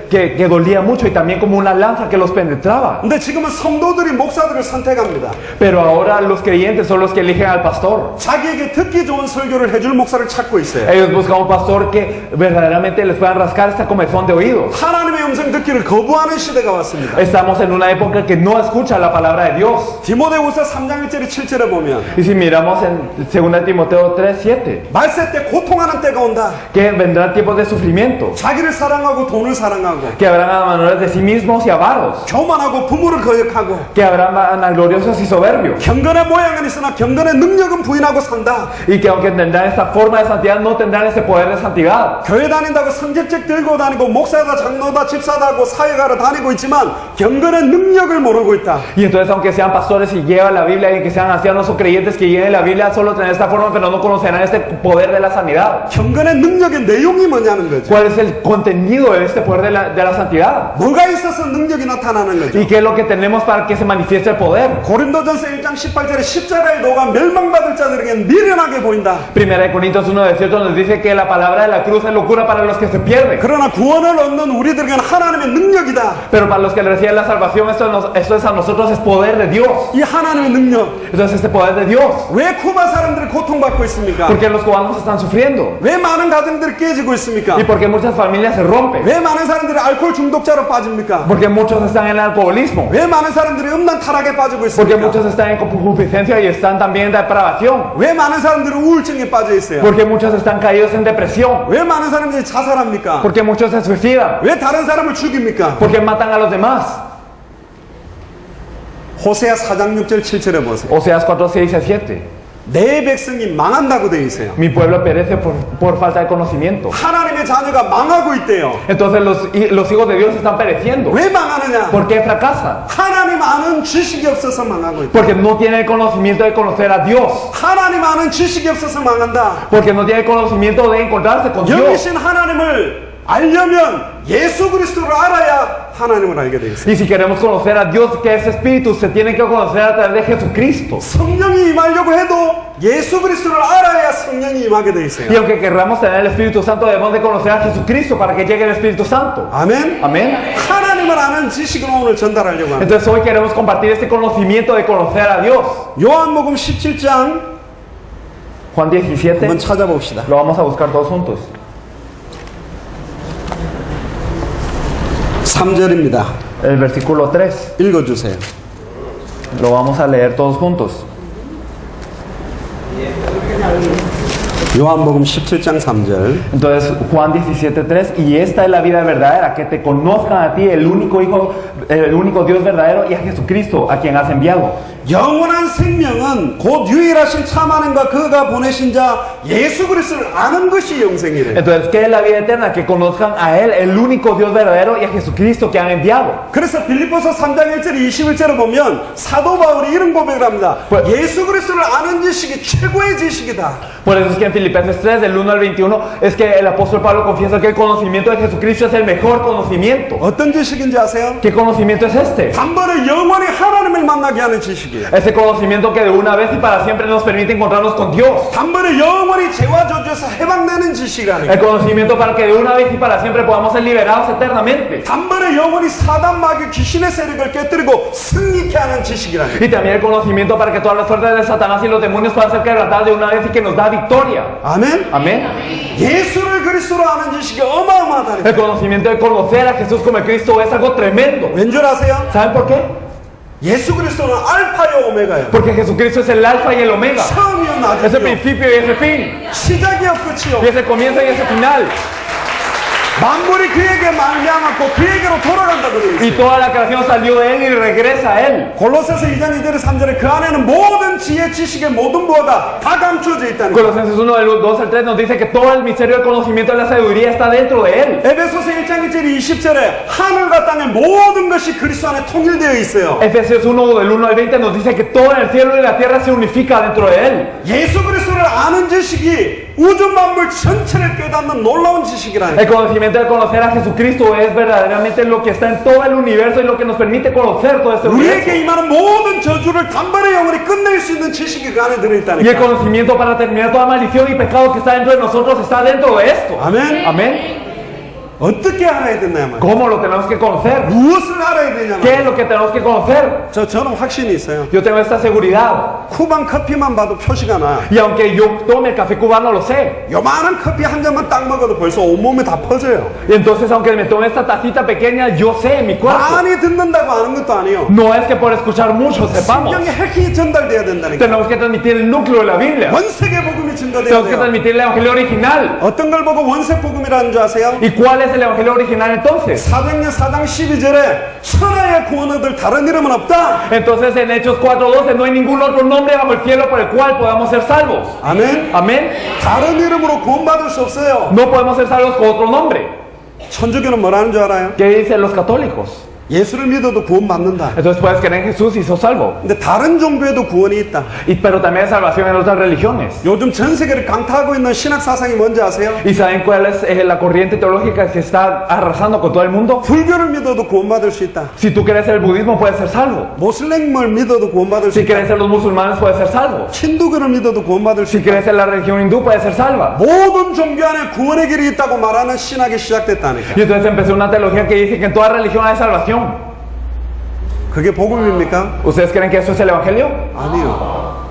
que dolía mucho y también como una lanza que los penetraba. 근데 지금은 성도들이 목사들을 선택합니다. Pero ahora los creyentes son los que eligen al pastor. 자기에게 듣기 좋은 설교를 해줄 목사를 찾고 있어요. Ellos buscan un pastor que verdaderamente les puedan rascar esta comezón de oídos. 하나님의 음성 듣기를 거부하는 시대가 왔습니다. Estamos en una época que no escucha la palabra de Dios. 디모데후서 3장 1절에 7절에 보면 Y si miramos en 2 Timoteo 3:7, 말세 때 고통하는 때가 온다. que vendrán tiempos de sufrimiento, 자기를 사랑하고 돈을 사랑하고 que habrán amadores de sí mismos y avaros, 교만하고 부모를 거역하고 que habrán vanagloriosos y soberbios, 경건의 모양은 있으나 경건의 능력은 부인하고 산다. y que aunque tendrán esta forma de santidad, no tendrán ese poder de santidad. 교회 다닌다고 성경책 들고 다니고 목사다 장로다 집사다고 사회가로 다니고 있지만 경건의 능력을 모르고 있다. Y entonces, aunque sean pastores y llevan la Biblia, y que sean ancianos o creyentes que lleven la Biblia, solo tienen esta forma, pero no conocerán este poder de la sanidad. 경건의 능력의 내용이 뭐냐는 거죠. ¿Cuál es el contenido de este poder de la santidad? 뭐가 있어서 능력이 나타나는 거죠. ¿Y qué es lo que tenemos para que se manifieste el poder? 고린도전서 1장 18절에 십자가의 도가 멸망받을 자들에게 미련하게 보인다. 1 Corintios 1:18 nos dice que la palabra de la cruz es locura para los que se pierden. 그러나 구원을 얻는 우리들에게는 하나님의 능력이다. Pero para los que reciben la salvación, esto es a nosotros, es poder de Dios. 이 하나님의 능력. Entonces este poder de Dios. 왜 쿠바 사람들이 고통받고 있습니까? ¿Por qué los cubanos están sufriendo? 왜 많은 가정들이 깨지고 있습니까? ¿Y por qué muchas familias se rompen? 왜 많은 사람들이 알코올 중독자로 빠집니까? Porque muchos están en el alcoholismo. 왜 많은 사람들이 음란 타락에 빠지고 Porque 있습니까? muchos están en concupiscencia y están también en depravación. 왜 많은 사람들이 우울증에 빠져 있어요? Porque muchos están caídos en depresión. 왜 많은 사람들이 자살합니까? Porque muchos se suicidan. 왜 다른 사람을 죽입니까? Porque matan a los demás. 호세아 4장 6절 7절에 보세요. Oseas 4:6-7. 내 백성이 망한다고 되어 있어요. Mi pueblo perece por falta de conocimiento. 하나님의 자녀가 망하고 있대요. Entonces los hijos de Dios están pereciendo. 왜 망하느냐? ¿Por qué fracasan? 하나님 아는 지식이 없어서 망하고 있다. Porque no tienen el conocimiento de conocer a Dios. 하나님 아는 지식이 없어서 망한다. Porque no tienen el conocimiento de encontrarse con Dios. 영이신 하나님을 알려면 예수 그리스도를 알아야 하나님을 알게 돼 있어요. Y si queremos conocer a Dios, que es Espíritu, se tiene que conocer a través de Jesucristo. 성령이 임하려고 해도 예수 그리스도를 알아야 성령이 임하게 돼 Y 있어요. aunque querramos tener el Espíritu Santo, debemos de conocer a Jesucristo para que llegue el Espíritu Santo. 아멘. Amén. 하나님을 아는 지식을 오늘 전달하려고 합니다. Entonces hoy queremos compartir este conocimiento de conocer a Dios. 요한복음 17장 Juan 17, 한번 찾아봅시다. lo vamos a buscar todos juntos. 3절입니다. El versículo 3, 읽어주세요. lo vamos a leer todos juntos. 요한복음 17장 3절. Entonces Juan 17:3, y esta es la vida verdadera, que te conozcan a ti, el único Dios verdadero, y a Jesucristo, a quien has enviado. 영원한 생명은 곧 유일하신 참 하나님과 그가 보내신 자 예수 그리스도를 아는 것이 영생이래. Entonces, ¿qué es la vida eterna? Que conozcan a Él, el único Dios verdadero, y a Jesucristo que han enviado. 그래서 빌립보서 3장 1절 21절을 보면 사도 바울이 이런 고백을 합니다. 예수 그리스도를 아는 지식이 최고의 지식이다. Por eso es que en Filipenses 3, del 1 al 21, es que el apóstol Pablo confiesa que el conocimiento de Jesucristo es el mejor conocimiento. 어떤 지식인지 아세요? ¿Qué conocimiento es este? 단번에 영원히 하나님을 만나게 하는 지식이에요. Ese conocimiento que de una vez y para siempre nos permite encontrarnos con Dios. 단번에 영원히 죄와 저주에서 해방되는 지식이라는 El 거예요. conocimiento para que de una vez y para siempre podamos ser liberados eternamente. 단번에 영원히 사단 마귀 귀신의 세력을 깨뜨리고 승리케 하는 지식이라는 거예요. Y también el conocimiento para que todas las fuerzas de Satanás y los demonios puedan ser quebrantadas de una vez y que nos da victoria. 아멘. Amén. 예수를 그리스도로 아는 지식이 어마어마하다는 El 거예요. conocimiento de conocer a Jesús como el Cristo es algo tremendo. 왠 줄 아세요? ¿Saben por qué? 예수 그리스도는 알파요 오메가예요. Porque Jesucristo es el alfa y el omega. 처음이요 Es el 나중이요. principio y es el fin. 시작이요 끝이요. Y es el comienzo y es el final. 만물이 그에게 말미암았고 그에게로 돌아간다고 되어 Y 있어요. toda la creación salió de Él y regresa a Él. 골로새서 2장 2절 3절에 그 안에는 모든 지혜 지식의 모든 부하가 다 감춰져 있다는 거예요. Colosenses 1 del 2 al 3 nos dice que todo el misterio del conocimiento de la sabiduría está dentro de Él. 에베소서 1장 1절 20절에 하늘과 땅의 모든 것이 그리스도 안에 통일되어 있어요. Efesios 1 del 1 al 20 nos dice que todo en el cielo y la tierra se unifica dentro de Él. 예수 그리스도를 아는 지식이 우주 만물 전체를 깨닫는 놀라운 지식이라는 El 거예요. conocimiento de conocer a Jesucristo es verdaderamente lo que está en todo el universo y lo que nos permite conocer todo este universo. 우리에게 임하는 모든 저주를 단번에 영원히 끝낼 수 있는 지식이 그 안에 Y el 들어있다니까. conocimiento para terminar toda maldición y pecado que está dentro de nosotros está dentro de esto. 아멘. Amén. 어떻게 알아야 되나요? 말이에요. ¿Cómo lo tenemos que conocer? 무엇을 알아야 되냐 ¿Qué es 말이에요. lo que tenemos que conocer? 저는 확신이 있어요. Yo tengo esta seguridad. 쿠방 커피만 봐도 표시가 나. Y aunque yo tome el café cubano, lo sé. 요만한 커피 한 잔만 딱 먹어도 벌써 온몸에 다 퍼져요. Y entonces, aunque me tome esta tacita pequeña, yo sé en mi cuerpo. 많이 듣는다고 아는 것도 아니에요. No es que por escuchar mucho sepamos. 성경이 핵이 전달돼야 된다니까. Tenemos que transmitir el núcleo de la Biblia. 원색의 복음이 증거돼야 Tenemos que 돼요. transmitir el evangelio original. 어떤 걸 보고 원색 복음이라는 줄 아세요? ¿Y cuál es el evangelio original entonces? 사도행전 4장 12절에 천하의 구원 얻을 다른 이름은 없다. Entonces en Hechos 4:12 no hay ningún otro nombre bajo el cielo por el cual podamos ser salvos. 아멘. Amén. 다른 이름으로 구원받을 수 없어요. No podemos ser salvos con otro nombre. 천주교는 뭐라는 줄 알아요? ¿Qué dicen los católicos? 예수를 믿어도 구원받는다. Entonces puedes creer en Jesús y sos salvo. 근데 다른 종교에도 구원이 있다. Pero también hay salvación en otras religiones. 요즘 전 세계를 강타하고 있는 신학 사상이 뭔지 아세요? ¿Y saben cuál es la corriente teológica que está arrasando con todo el mundo? 불교를 믿어도 구원받을 수 있다. Si tú crees en el budismo, puedes ser salvo. 모슬렘을 믿어도 구원받을 수 Si 있다. crees en los musulmanes, puedes ser salvo. 힌두교를 믿어도 구원받을 수 Si 있다. crees en la religión hindú, puedes ser salva. 모든 종교 안에 구원의 길이 있다고 말하는 신학이 시작됐다니까. Y entonces empezó una teología que dice que en toda religión hay salvación. 그게 복음입니까? ¿Ustedes creen que eso es el evangelio? 아니요.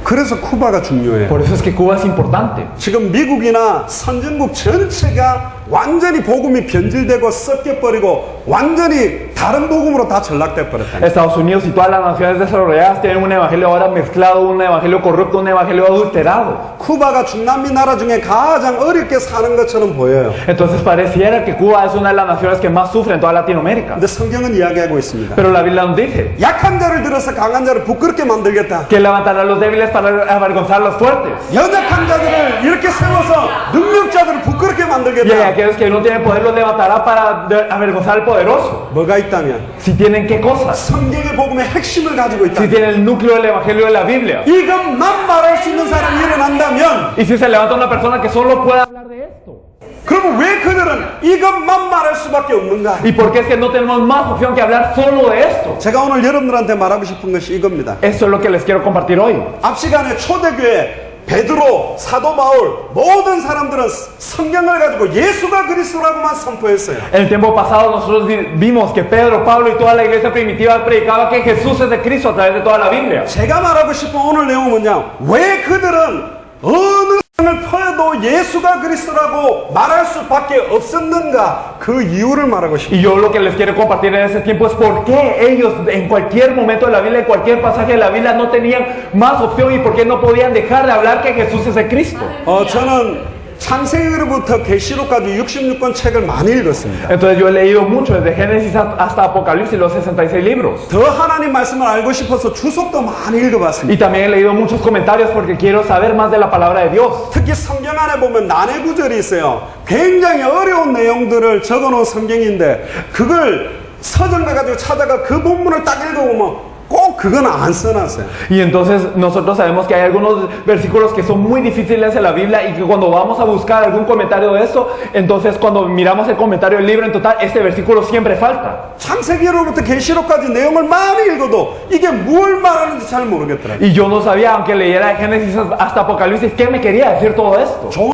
그래서 쿠바가 중요해요. Por eso es que Cuba es importante. 지금 미국이나 선진국 전체가 완전히 복음이 변질되고 섞여버리고 완전히 다른 복음으로 다 전락돼 버렸다. Estados Unidos y todas las naciones desarrolladas tienen un evangelio ahora mezclado, un evangelio corrupto, un evangelio adulterado. 쿠바가 중남미 나라 중에 가장 어렵게 사는 것처럼 보여요. Entonces pareciera que Cuba es una de las naciones que más sufre en toda Latinoamérica. 근데 성경은 이야기하고 있습니다. Pero la Biblia nos dice 약한 자를 들어서 강한 자를 부끄럽게 만들겠다. que levantará a los débiles para avergonzar a los fuertes. 연약한 자들을 이렇게 세워서 능력자들을 부끄럽게 Y a 만들겠다. aquellos que no tienen poder los levantará para avergonzar al poderoso. 뭐가 있다면 Si tienen qué cosas. 성경의 복음의 핵심을 가지고 있다. Si tienen el núcleo del evangelio de la Biblia. 이것만 말할 수 있는 사람이 일어난다면 Y si se levanta una persona que solo pueda hablar de esto. 그러면 왜 그들은 이것만 말할 수밖에 없는가? ¿Y por qué es que no tenemos más opción que hablar solo de esto? 제가 오늘 여러분들한테 말하고 싶은 것이 이겁니다. Esto es lo que les quiero compartir hoy. 앞 시간에 초대교회 베드로, 사도 바울 모든 사람들은 성경을 가지고 예수가 그리스도라고만 선포했어요. En el tiempo pasado nosotros vimos que Pedro, Pablo y toda la iglesia primitiva predicaba que Jesús es de Cristo a través de toda la Biblia. 제가 말하고 싶은 오늘 내용은 뭐냐? 왜 그들은 어느 성을 펴도 예수가 그리스도라고 말할 수밖에 없었는가? 그 이유를 말하고 싶어요. Y yo lo que les quiero compartir en ese tiempo es por qué ellos en cualquier momento de la Biblia, en cualquier pasaje de la Biblia no tenían más opción y por qué no podían dejar de hablar que Jesús es de Cristo. 저는 창세기로부터 계시록까지 66권 책을 많이 읽었습니다. Entonces yo he leído mucho desde Génesis hasta Apocalipsis, los 66 libros. 더 하나님 말씀을 알고 싶어서 주석도 많이 읽어봤습니다. Y también he leído muchos comentarios porque quiero saber más de la palabra de Dios. 특히 성경 안에 보면 난해 구절이 있어요. 굉장히 어려운 내용들을 적어놓은 성경인데 그걸 서점 가가지고 찾아가 그 본문을 딱 읽어보면 꼭 그건 안 써놨어요. Y entonces nosotros sabemos que hay algunos versículos que son muy difíciles en la Biblia y que cuando vamos a buscar algún comentario de esto, entonces cuando miramos el comentario del libro en total, este versículo siempre falta. 창세기로부터 계시록까지 내용을 많이 읽어도 이게 뭘 말하는지 잘 모르겠더라고요. Y yo no sabía, aunque leyera de Génesis hasta Apocalipsis, qué me quería decir todo esto. 좋은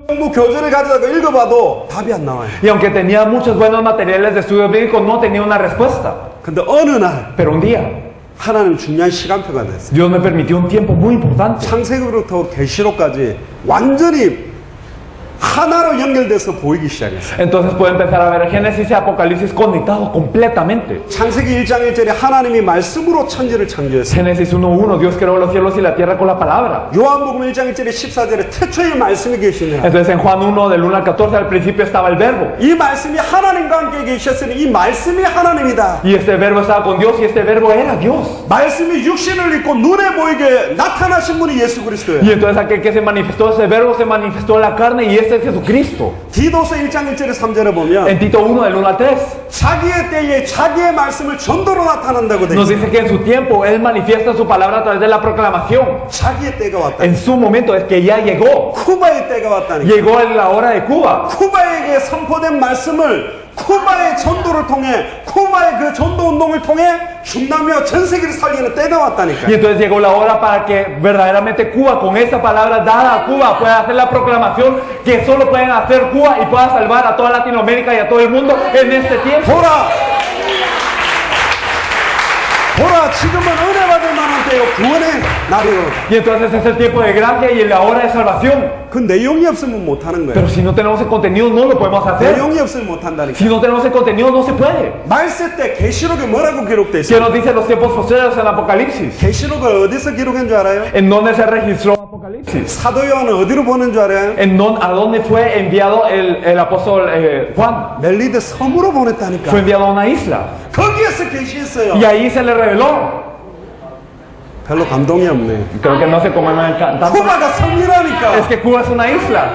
성경 교재를 가져다가 읽어봐도 답이 안 나와요. Y aunque tenía muchos buenos materiales de estudio bíblico, no tenía una respuesta. 근데 어느 날 Pero un día, 하나님 중요한 시간표가 됐어요. Dios me permitió un tiempo muy importante. 창세기로부터 계시록까지 완전히 하나로 연결돼서 보이기 시작했어요. Entonces puede empezar a ver Génesis y Apocalipsis conectados completamente. 창세기 1장 1절에 하나님이 말씀으로 천지를 창조했어요. Génesis 1:1, Dios creó los cielos y la tierra con la palabra. 요한복음 1장 1절에 14절에 태초에 말씀이 계시느라 Entonces en Juan 1, del 1 al 14, al principio estaba el verbo. 이 말씀이 하나님과 함께 계셨으니 이 말씀이 하나님이다. Y este verbo estaba con Dios y este verbo era Dios. 말씀이 육신을 입고 눈에 보이게 나타나신 분이 예수 그리스도예요. Y entonces aquel que se manifestó, ese verbo se manifestó en la carne y este es Jesucristo. 디도서 1장 1절에 3절에 보면 En Tito 1, del 1 al 3, 자기의 때에 자기의 말씀을 전도로 나타난다고 돼 nos 있어요. dice que en su tiempo Él manifiesta su palabra a través de la proclamación. 자기의 때가 왔다. En su momento es que ya llegó. 쿠바의 때가 왔다니. Llegó en la hora de Cuba. 쿠바에게 선포된 말씀을 쿠바의 전도를 통해 쿠바의 그 전도 운동을 통해 중남미와 전 세계를 살리는 때가 왔다니까. Y entonces llegó la hora para que verdaderamente Cuba, con esa palabra dada a Cuba, pueda hacer la proclamación que solo pueden hacer Cuba y pueda salvar a toda Latinoamérica y a todo el mundo en este tiempo. 보라 지금은 은혜 받을 만한 때요 구원의 날이요. Y entonces es el tiempo de gracia y la hora de salvación. 그 내용이 없으면 못하는 거예요. Pero si no tenemos el contenido no lo podemos hacer. 내용이 없으면 못한다니까. Si no tenemos el contenido no se puede. 말세 때 계시록에 뭐라고 기록돼 ¿Qué 있어요? nos dice los tiempos posteriores en Apocalipsis? 계시록을 어디서 기록한 줄 알아요? ¿En dónde se registró Apocalipsis? 사도 요한은 어디로 보는 줄 알아요? ¿A dónde fue enviado el apóstol Juan? 멜리데 섬으로 보냈다니까. Fue enviado a una isla. 거기에서 계시했어요. Y ahí se le reveló. 별로 감동이 없네. Creo que no sé cómo me encanta. 쿠바가 섬이라니까. Es que Cuba es una isla.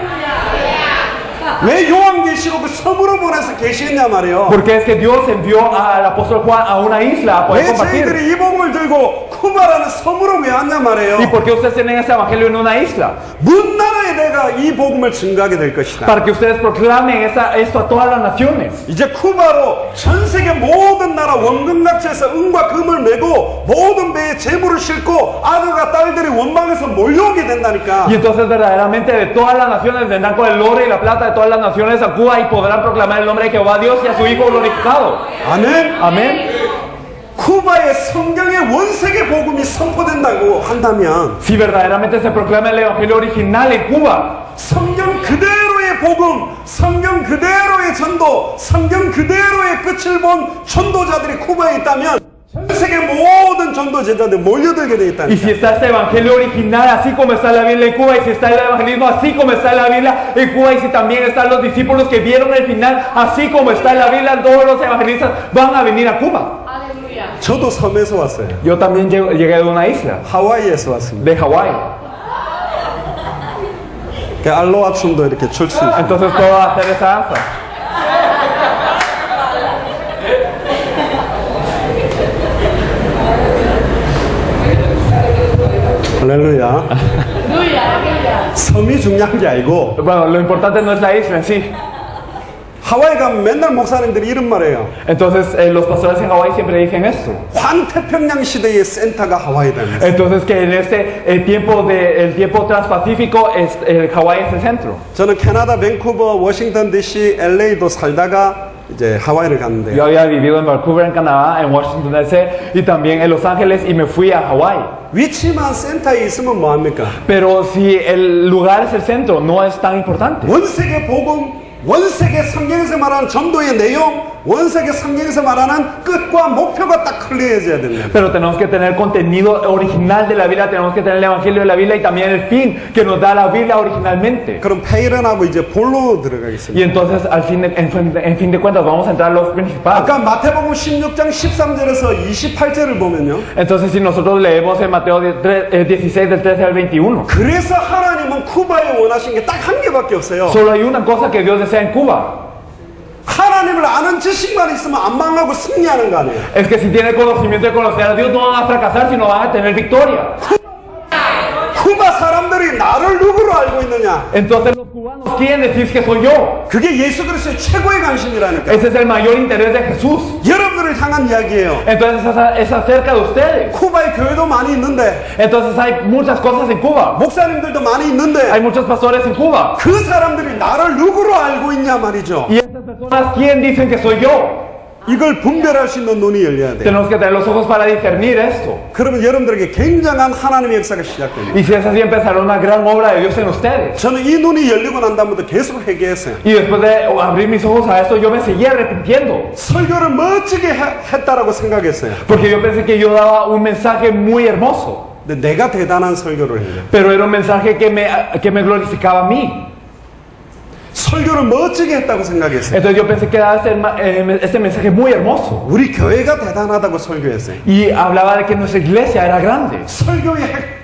왜 요한계시록을 섬으로 보내서 계시했냐 말이에요. Porque es que Dios envió al apóstol Juan a una isla a poder 왜 compartir. 저희들이 이 복음을 들고 쿠바라는 섬으로 왜 왔냐 말이에요. ¿Y por qué ustedes tienen ese evangelio en una isla? 문 나라에 내가 이 복음을 증가하게 될 것이다. Para que ustedes proclamen esto a todas las naciones. 이제 쿠바로 전 세계 모든 나라 원금각지에서 은과 금을 메고 모든 배에 재물을 싣고 아들과 딸들이 원방에서 몰려오게 된다니까. Y entonces verdaderamente de todas las naciones vendrán con el oro y la plata de todas las naciones a Cuba y podrán proclamar el nombre de Jehová Dios y a su Hijo glorificado. 아멘. Amén. 쿠바의 성경의 원세계 복음이 선포된다고 한다면 Si verdaderamente se proclama el evangelio original en Cuba, 성경 그대로의 복음, 성경 그대로의 전도, 성경 그대로의 끝을 본 전도자들이 쿠바에 있다면 전 세계 모든 전도 제자들 몰려들게 돼 Y 있다니까. si está este evangelio original, así como está la Biblia en Cuba, y si está el evangelismo, así como está en la Biblia en Cuba, y si también están los discípulos que vieron el final, así como está en la Biblia, todos los evangelistas van a venir a Cuba. 저도 섬에서 왔어요. Yo también llegué de una isla, 하와이에서 왔습니다. de Hawái. 그 알로하 춤도 이렇게 출 수 있어요. Entonces puedo hacer esa danza. 할렐루야. 섬이 중요한 게 아니고 Bueno, lo importante no es la isla en sí. 하와이 가면 맨날 목사님들이 이런 말해요. Entonces los pastores en Hawái siempre dicen esto. 환태평양 시대의 센터가 하와이다. Entonces que en este el tiempo transpacífico Hawái es el centro. 저는 캐나다 밴쿠버, 워싱턴 DC, LA도 살다가 이제 하와이를 갔는데요. Yo había vivido en Vancouver, en Canadá, en Washington DC y también en Los Ángeles y me fui a Hawái. 위치만 센터에 있으면 뭐합니까? Pero si el lugar es el centro, no es tan importante. 원세계 복음, 원세계 성경에서 말하는 전도의 내용, 원세계 성경에서 말하는 끝과 목표가 딱 클리어해져야 됩니다. Pero tenemos que tener contenido original de la Biblia, tenemos que tener el Evangelio de la Biblia y también el fin que nos da la Biblia originalmente. 그럼 페이런하고 이제 본론으로 들어가겠습니다. Y entonces, en fin de cuentas, vamos a entrar a los principales. 아까 마태복음 16장 13절에서 28절을 보면요. Entonces, si nosotros leemos en Mateo 16, del 13 al 21, 그래서 하나님은 쿠바에 원하신 게 딱 한 개밖에 없어요. solo hay una cosa que Dios desea en Cuba. 하나님을 아는 지식만 있으면 안 망하고 승리하는 거 아니에요. Es que si tienen conocimiento de conocer a Dios, no van a fracasar, sino van a tener victoria. 쿠바 사람들이 나를 누구로 알고 있느냐? Entonces, los cubanos, ¿quién decís que soy yo? 그게 예수 그리스도의 최고의 관심이라니까. Ese es el mayor interés de Jesús. 여러분들을 향한 이야기예요. Entonces, es acerca de ustedes. 쿠바에 교회도 많이 있는데, Entonces, hay muchas cosas en Cuba. 목사님들도 많이 있는데, Hay muchos pastores en Cuba. 그 사람들이 나를 누구로 알고 있냐 말이죠. Y estas personas, ¿quién dicen que soy yo? 이걸 분별할 수 있는 눈이 열려야 돼요. Tenemos que tener los ojos para discernir esto. 그러면 여러분들에게 굉장한 하나님의 역사가 시작됩니다. Y si es así, empezará una gran obra de Dios en ustedes. 저는 이 눈이 열리고 난 다음부터 계속 회개했어요. Y después de abrir mis ojos a esto, yo me seguía arrepintiendo. 설교를 멋지게 했다라고 생각했어요. Porque yo pensé que yo daba un mensaje muy hermoso. 근데 내가 대단한 설교를 해요. Pero era un mensaje que me glorificaba a mí. 설교를 멋지게 했다고 생각했어요. Entonces yo pensé que daba este mensaje muy hermoso. 우리 교회가 대단하다고 설교했어요. Y hablaba de que nuestra iglesia era grande. 설교의 핵,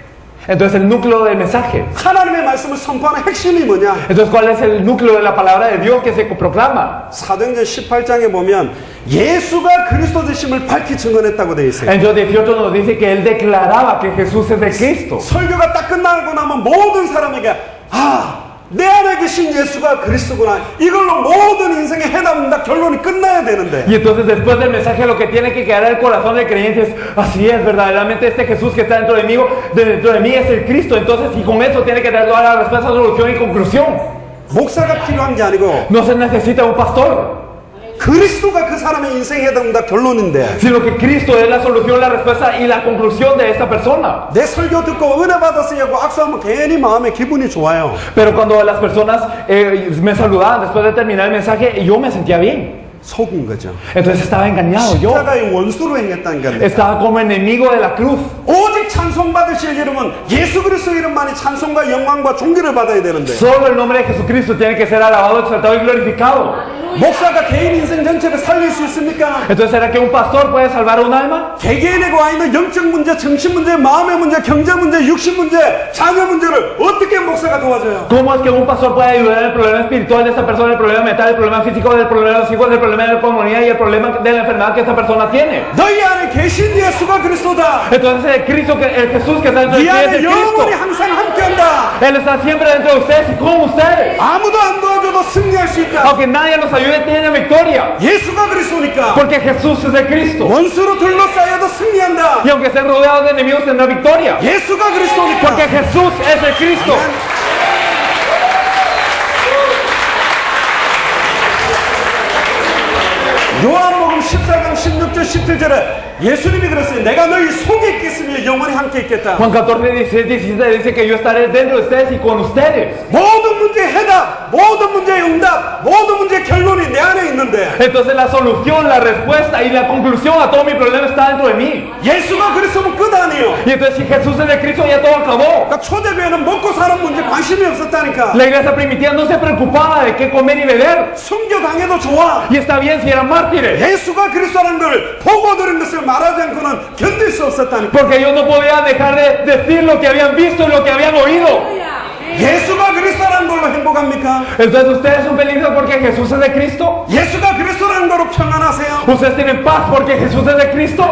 Entonces el núcleo del mensaje. 하나님의 말씀을 선포하는 핵심이 뭐냐? Entonces, ¿cuál es el núcleo de la palabra de Dios que se proclama? 사도행전 18장에 보면 예수가 그리스도 되심을 밝히 증언했다고 되어 있어요. Entonces 18 nos dice que él declaraba que Jesús es de Cristo. 설교가 딱 끝나고 나면 모든 사람에게 내 안에 계신 예수가 그리스도구나. 이걸로 모든 인생의 해답 결론이 끝나야 되는데. Y entonces después del mensaje lo que tiene que quedar en el corazón del creyente es, así es, verdaderamente este Jesús que está dentro de mí es el Cristo. Entonces, y con eso tiene que dar toda la respuesta, solución y conclusión. 목사가 필요한 게 아니고 No se necesita un pastor, 그리스도가 그 사람의 인생의 해답 결론인데. sino que Cristo es la solución, la respuesta y la conclusión de esta persona. 내 설교 듣고 은혜 받았어요 하고 악수하면 괜히 마음에 기분이 좋아요. Pero cuando las personas me saludaban después de terminar el mensaje, yo me sentía bien. 속은 거죠. Entonces estaba engañado yo. 십자가의 원수로 행했다는 게 Estaba como enemigo de la cruz. 오직 찬송받으실 이름은 예수 그리스도 이름만이 찬송과 영광과 존귀를 받아야 되는데. Solo el nombre de Jesucristo tiene que ser alabado, exaltado y glorificado. 목사가 개인 인생 전체를 살릴 수 있습니까? Entonces, ¿será que un pastor puede salvar un alma? 개개인에게 와 있는 영적 문제, 정신 문제, 마음의 문제, 경제 문제, 육신 문제, 자녀 문제를 어떻게 목사가 도와줘요? ¿Cómo es que un pastor puede ayudar en el problema espiritual de esta persona, el problema mental, el problema físico, el problema de los hijos, el problema de la comunidad y el problema de la enfermedad que esta persona tiene? 너희 안에 계신 예수가 그리스도다. Entonces, el Jesús que está dentro de 네 ustedes 안에 es 영원히 Cristo. 항상 함께한다. Él está siempre dentro de ustedes y con ustedes. 아무도 안 도와줘도 승리할 수 있다. Aunque nadie nos ayude, tiene victoria. 예수가 그리스도니까 Porque Jesús es de Cristo. 원수로 둘러싸여도 승리한다. Y aunque estén rodeados de enemigos, tendrá victoria. 예수가 그리스도니까. Porque Jesús es de Cristo. 요한복음 14장 16절 17절에 예수님이 그랬어요. 내가 너희 속에 있겠으며 영원히 함께 있겠다. Juan 14, 16, 17 dice que yo estaré dentro de ustedes y con ustedes. 모든 문제의 해답, 모든 모든 문제의 응답, 모든 문제의 결론이 내 안에 있는데 Entonces la solución, la respuesta y la conclusión a todo mi problema está dentro de mí. 예수가 그리스도면 끝 아니에요. Y entonces si Jesús es de Cristo ya todo acabó. 그러니까 초대교회는 먹고 사는 문제 관심이 없었다니까. La iglesia primitiva no se preocupaba de qué comer y beber. 순교당해도 좋아. Y está bien si eran mártires. 예수가 그리스도라는 걸 보고 들은 것을 말하지 않고는 견딜 수 없었다니까. Porque ellos no podían dejar de decir lo que habían visto y lo que habían oído. 예수가 그리스도라는 걸로 행복합니까? Entonces ustedes son felices porque Jesús es de Cristo. 예수가 그리스도라는 거로 평안하세요? Ustedes tienen paz porque Jesús es de Cristo.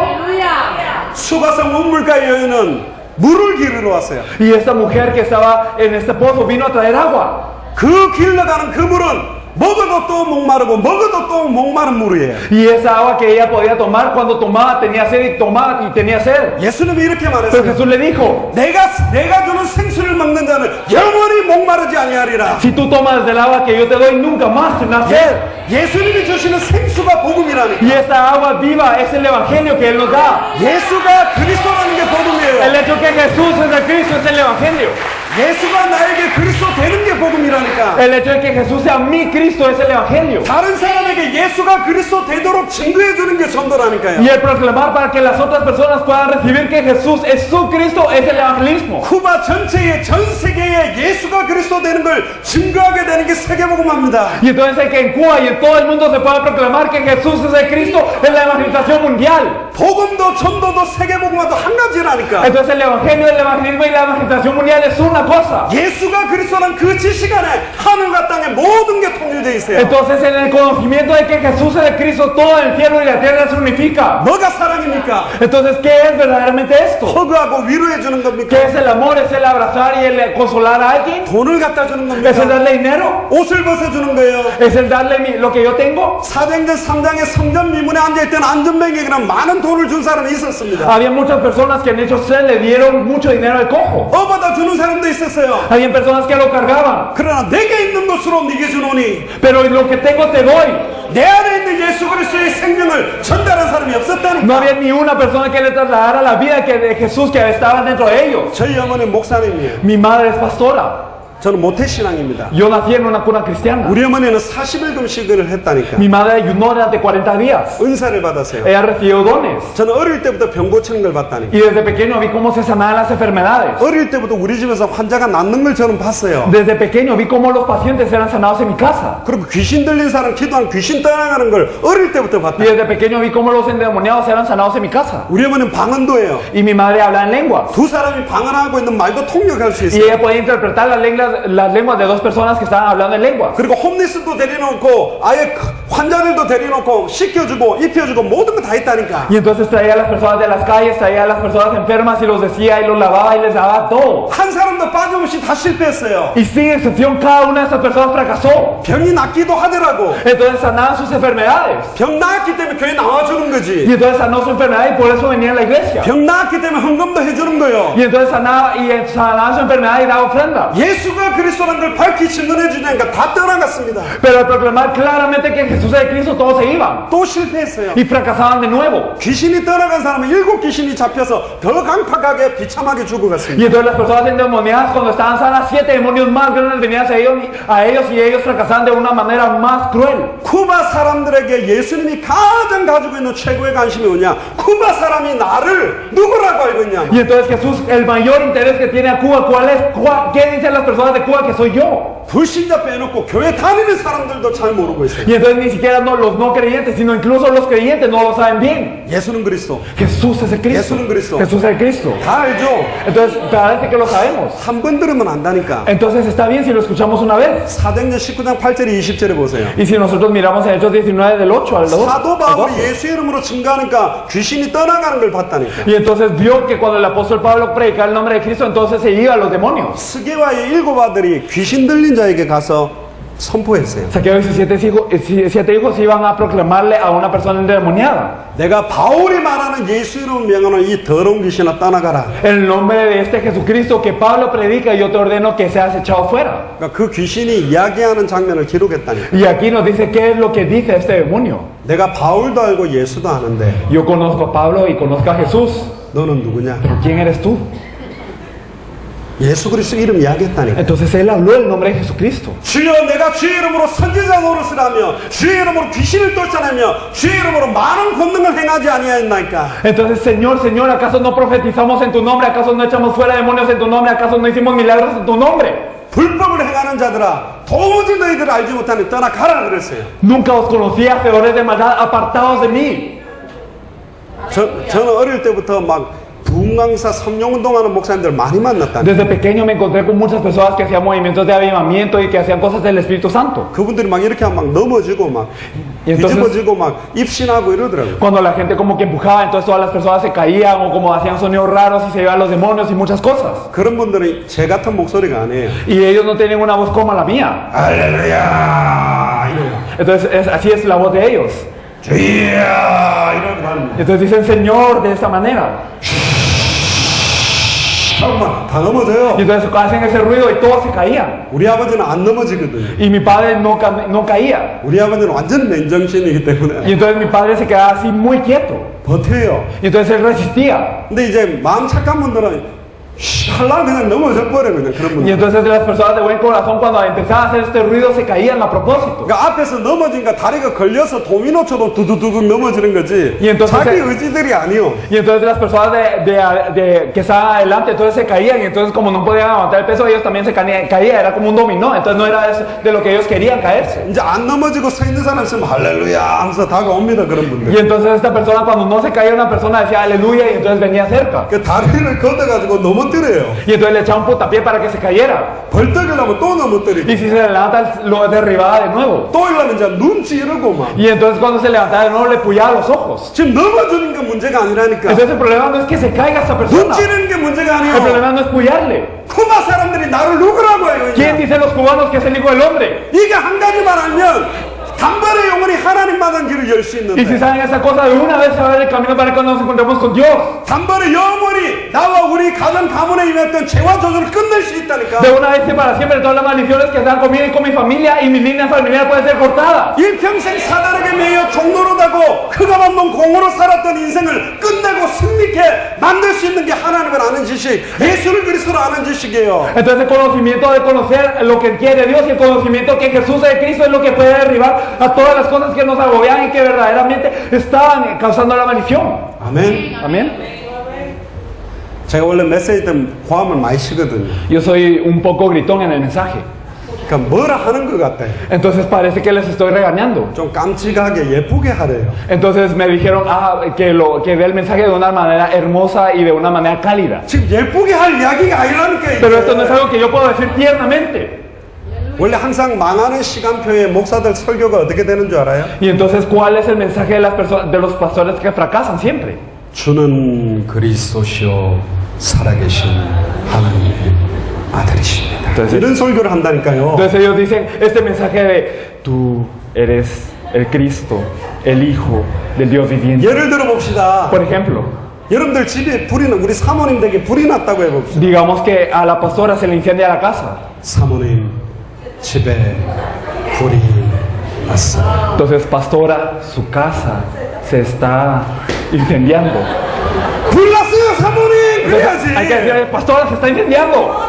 수가성 운물가의 여인은 물을 기르러 왔어요. Y esta mujer que estaba en este pozo vino a traer agua. 그 길러가는 그 물은 먹어도 또 목마르고 먹어도 또 목마른 물이에요. Y esa agua que ella podía tomar cuando tomaba tenía sed y tomaba y tenía sed. 예수님이 이렇게 Pero 말했어요. Jesús le dijo, 내가 주는 생수를 먹는 자는 영원히 목마르지 아니하리라. si tú tomas del agua que yo te doy nunca más tendrás sed. 예수님이 주시는 생수가 복음이라니까. Y esta agua viva es el evangelio que Él nos da. 예수가 그리스도라는 게 복음이에요. El hecho que Jesús es de Cristo es el evangelio. 예수가 나에게 그리스도 되는 게 복음이라니까. El hecho de que Jesús sea mi Cristo es el evangelio. 다른 사람에게 예수가 그리스도 되도록 증거해 주는 게 전도라니까요. Y el proclamar para que las otras personas puedan recibir que Jesús es su Cristo es el evangelismo. 쿠바 전체에 전 세계에 예수가 그리스도 되는 걸 증거하게 되는 게 세계복음화입니다. Y entonces hay que en Cuba y en todo el mundo se pueda proclamar que Jesús es el Cristo es la evangelización mundial. 복음도 전도도 세계복음화도 한 가지라니까. Entonces el evangelio, el evangelismo y la evangelización mundial es una cosa. 예수가 그리스도란 그 지식 안에 하늘과 땅의 모든 게 통일되어 있어요. Entonces en el conocimiento de que Jesús es de Cristo todo el cielo y la tierra se unifica. 뭐가 사랑입니까? Entonces ¿qué es verdaderamente esto? 허그하고 위로해 주는 겁니까? ¿Qué es el amor? ¿Es el abrazar y el consolar a alguien? 돈을 갖다 주는 ¿Es el 겁니까? darle dinero? 옷을 벗어 주는 거예요. ¿Es el darle lo que yo tengo? 사도행전 3장의 성전 미문에 앉아있던 안전뱅이에게는 많은 돈을 준 사람이 있었습니다. Había muchas personas que en Hechos 3 le dieron mucho dinero al cojo. 얻어다 주는 사람도 있었어요. Había personas que lo cargaban. 그러나 내게 있는 것으로 네게 주노니 Pero lo que tengo te doy. 내 안에 있는 예수 그리스도의 생명을 전달한 사람이 No 없었다니까. había ni una persona que le trasladara la vida de Jesús que estaba dentro de ellos. 저희 어머니 목사님이에요. Mi madre es pastora. 저는 모태신앙입니다. Yo nací en una cuna cristiana. 우리 어머니는 40일 금식을 했다니까. Mi madre ayunó durante 40 días. 은사를 받았어요. Ella recibió dones. 저는 어릴 때부터 병 고치는 걸 봤다니까. Y desde pequeño vi cómo se sanaban las enfermedades. 어릴 때부터 우리 집에서 환자가 낫는 걸 저는 봤어요. Desde pequeño vi cómo los pacientes eran sanados en mi casa. 그리고 귀신 들린 사람 기도하면 귀신 떠나가는 걸 어릴 때부터 봤다. Y desde pequeño vi cómo los endemoniados eran sanados en mi casa. 우리 어머니는 방언도예요. Y mi madre hablaba en lenguas. 두 사람이 방언하고 있는 말도 통역할 수 Y 있어요. ella podía interpretar las lenguas de dos personas que estaban hablando en lenguas. 그리고 홈리스도 데려놓고 아예 환자들도 데려놓고 씻겨주고 입혀주고 모든 거 다 했다니까. Y entonces traía a las personas de las calles, traía a las personas enfermas y los decía y los lavaba y les daba todo. 한 사람도 빠짐없이 다 실패했어요. Y sin excepción cada una de esas personas fracasó. 병이 낫기도 하더라고. Entonces sanaban sus enfermedades. 병 나았기 때문에 교회 나와주는 Y 거지. entonces sanó su enfermedad y por eso venía a la iglesia. 병 나았기 때문에 헌금도 해주는 거예요. Y entonces sanaba su enfermedad y daba ofrenda. 예수가 그리스도라는 걸 밝히 증언해 주니까 다 떠나갔습니다. Pero al proclamar claramente que Jesús es de Cristo todos se iban. 또 실패했어요. Y fracasaban de nuevo. 귀신이 떠나간 사람은 7 귀신이 잡혀서 더 강팍하게 비참하게 죽어갔습니다. Y entonces las personas endemoniadas cuando estaban sanas 7 demonios más grandes venían a ellos y ellos fracasaban de una manera más cruel. 쿠바 사람들에게 예수님이 가장 가지고 있는 최고의 관심이 뭐냐? 쿠바 사람이 나를 누구라고 알고 있냐? Y entonces Jesús, el mayor interés que tiene a Cuba, ¿qué dicen las personas de Cuba que soy yo? 불신자 빼놓고 교회 다니는 사람들도 잘 모르고 있어요. Y entonces ni siquiera los no creyentes, sino incluso los creyentes no lo saben bien. 예수는 그리스도. Jesús es el Cristo. 예수는 그리스도. Jesús es el Cristo. 다 알죠? Entonces parece que lo sabemos. 한 번 들으면 안다니까. Entonces está bien si lo escuchamos una vez. 사도행전 19장 8절 20절에 보세요. Y si nosotros miramos en Hechos 19 del 8 al 12. 사도 바울이 예수 이름으로 증거하니까 귀신이 떠나가는 걸 봤다니까. Y entonces vio que cuando el apóstol Pablo predicaba el nombre de Cristo, entonces se iba a los demonios. 스게와의 7 아들이 귀신 들린 자에게 가서 선포했어요. Saqueo y sus siete hijos iban a proclamarle a una persona endemoniada. 내가 바울이 말하는 예수 이름 명하는 이 더러운 귀신아 떠나가라. El nombre de este Jesucristo que Pablo predica, yo te ordeno que seas echado fuera. 그러니까 그 귀신이 이야기하는 장면을 기록했다니까. Y aquí nos dice qué es lo que dice este demonio. 내가 바울도 알고 예수도 아는데 Yo conozco a Pablo y conozco a Jesús. 너는 누구냐? Pero ¿quién eres tú? 예수 그리스도 이름 이야기했다니까. Entonces él habló el nombre de Jesucristo. 주여 내가 주의 이름으로 선지자 노릇을 하며 주의 이름으로 귀신을 쫓아내며 주의 이름으로 많은 권능을 행하지 아니하였나이까. Entonces, Señor, Señor, ¿acaso no profetizamos en tu nombre? ¿Acaso no echamos fuera demonios en tu nombre? ¿Acaso no hicimos milagros en tu nombre? 불법을 행하는 자들아 도무지 너희들 알지 못하니 떠나가라 그랬어요. Nunca os conocí, hacedores de maldad, apartados de mí. 저는 어릴 때부터 막 부흥강사 성령운동하는 목사님들 많이 만났다. Desde pequeño me encontré con muchas personas que hacían movimientos de avivamiento y que hacían cosas del Espíritu Santo. 그분들이 막 이렇게 하면 막 넘어지고 막 entonces, 뒤집어지고 막 입신하고 이러더라고요. Cuando la gente como que empujaba, entonces todas las personas se caían o como hacían sonidos raros y se iban los demonios y muchas cosas. 그런 분들은 제 같은 목소리가 아니에요. Y ellos no tienen una voz como la mía. 할렐루야. Entonces así es la voz de ellos. 주야 이러고 합니다. Entonces dicen Señor de esta manera. 정말 다 넘어져요. Y entonces hacen ese ruido y todos se caían. 우리 아버지는 안 넘어지거든요. Y mi padre no caía. 우리 아버지는 완전 맨정신이기 때문에 Y entonces mi padre se quedaba así muy quieto. 버텨요. Y entonces él resistía. 근데 이제 마음 착한 분들은 할라 그냥 넘어져 버려 그냥 그런 Y 분들. entonces las personas de buen corazón cuando empezaban a hacer este ruido se caían a propósito. 그러니까 앞에서 넘어지니까 다리가 걸려서 도미노처럼 두두두두 넘어지는 거지. Y entonces 자기 의지들이 아니요. Y entonces las personas que estaban adelante entonces se caían y entonces como no podían aguantar el peso ellos también se caían, era como un dominó, entonces no era de lo que ellos querían caerse. 이제 안 넘어지고 서 있는 사람 있으면 할렐루야 하면서 다가옵니다 그런 분들. Y entonces esta persona cuando no se caía una persona decía aleluya y entonces venía cerca. 그 다리를 걷어가지고 넘어뜨려요. Y entonces le echaba un puntapié para que se cayera. 벌떡이려면 또 넘어뜨리고. Y si se levanta lo derribaba de nuevo. 또 이러면 이제 눈 찌르고 막. Y entonces cuando se levantaba de nuevo le puyaba los ojos. 지금 넘어지는 게 문제가 아니라니까. Entonces el problema no es que se caiga esta 눈 persona. 찌르는 게 문제가 El 아니에요. problema no es puyarle. 쿠바 사람들이 나를 누구라고 해요? ¿Quién dice los cubanos que es el hijo del hombre? 이게 한 가지만 알면 단번에 영혼이 하나님 만난 길을 열 수 Y si 있는데 saben esa cosa, de una vez se abre el camino para que nos encontremos con Dios. 단번에 영혼이 나와 우리 가정 가문에 임했던 죄와 저주를 끝낼 수 있다니까. De una vez y para siempre todas las maldiciones que están conmigo y con mi familia y mi línea familiar pueden ser cortadas. 일평생 사단에게 매여 종노릇하고 흑암한 놈 공으로 살았던 인생을 끝내고 승리케 만들 수 있는 게 하나님을 아는 지식, 예수를 그리스도로 아는 지식이에요. Entonces el conocimiento de conocer lo que quiere Dios y el conocimiento que Jesús es Cristo es lo que puede derribar a todas las cosas que nos agobian y que verdaderamente estaban causando la maldición. 아멘. Amén. 제가 원래 메시지 때문에 고함을 많이 치거든요. Yo soy un poco gritón en el mensaje. 그러니까 뭐라 하는 것 같아. Entonces parece que les estoy regañando. 좀 깜찍하게 예쁘게 하래요. Entonces me dijeron que dé el mensaje de una manera hermosa y de una manera cálida. 지금 예쁘게 할 이야기가 아니라니까 이게. Pero esto no es algo que yo puedo decir tiernamente. 원래 항상 망하는 시간표에 목사들 설교가 어떻게 되는 줄 알아요? Y entonces, ¿cuál es el mensaje de las personas, de los pastores que fracasan siempre? 주는 그리스도시요 살아계신 하나님의 아들이십니다. Entonces, 이런 설교를 한다니까요. Entonces ellos dicen este mensaje de tú eres el Cristo, el Hijo del Dios viviente. 예를 들어 봅시다. Por ejemplo, 여러분들 집에 불이 나, 우리 사모님 댁에 불이 났다고 해봅시다. digamos que a la pastora se le incendia la casa. 사모님 집에 불이 났어. Entonces, pastora, su casa se está incendiando. 불 났어요 사모님 Entonces, hay que 그래야지. decir, pastora, se está incendiando.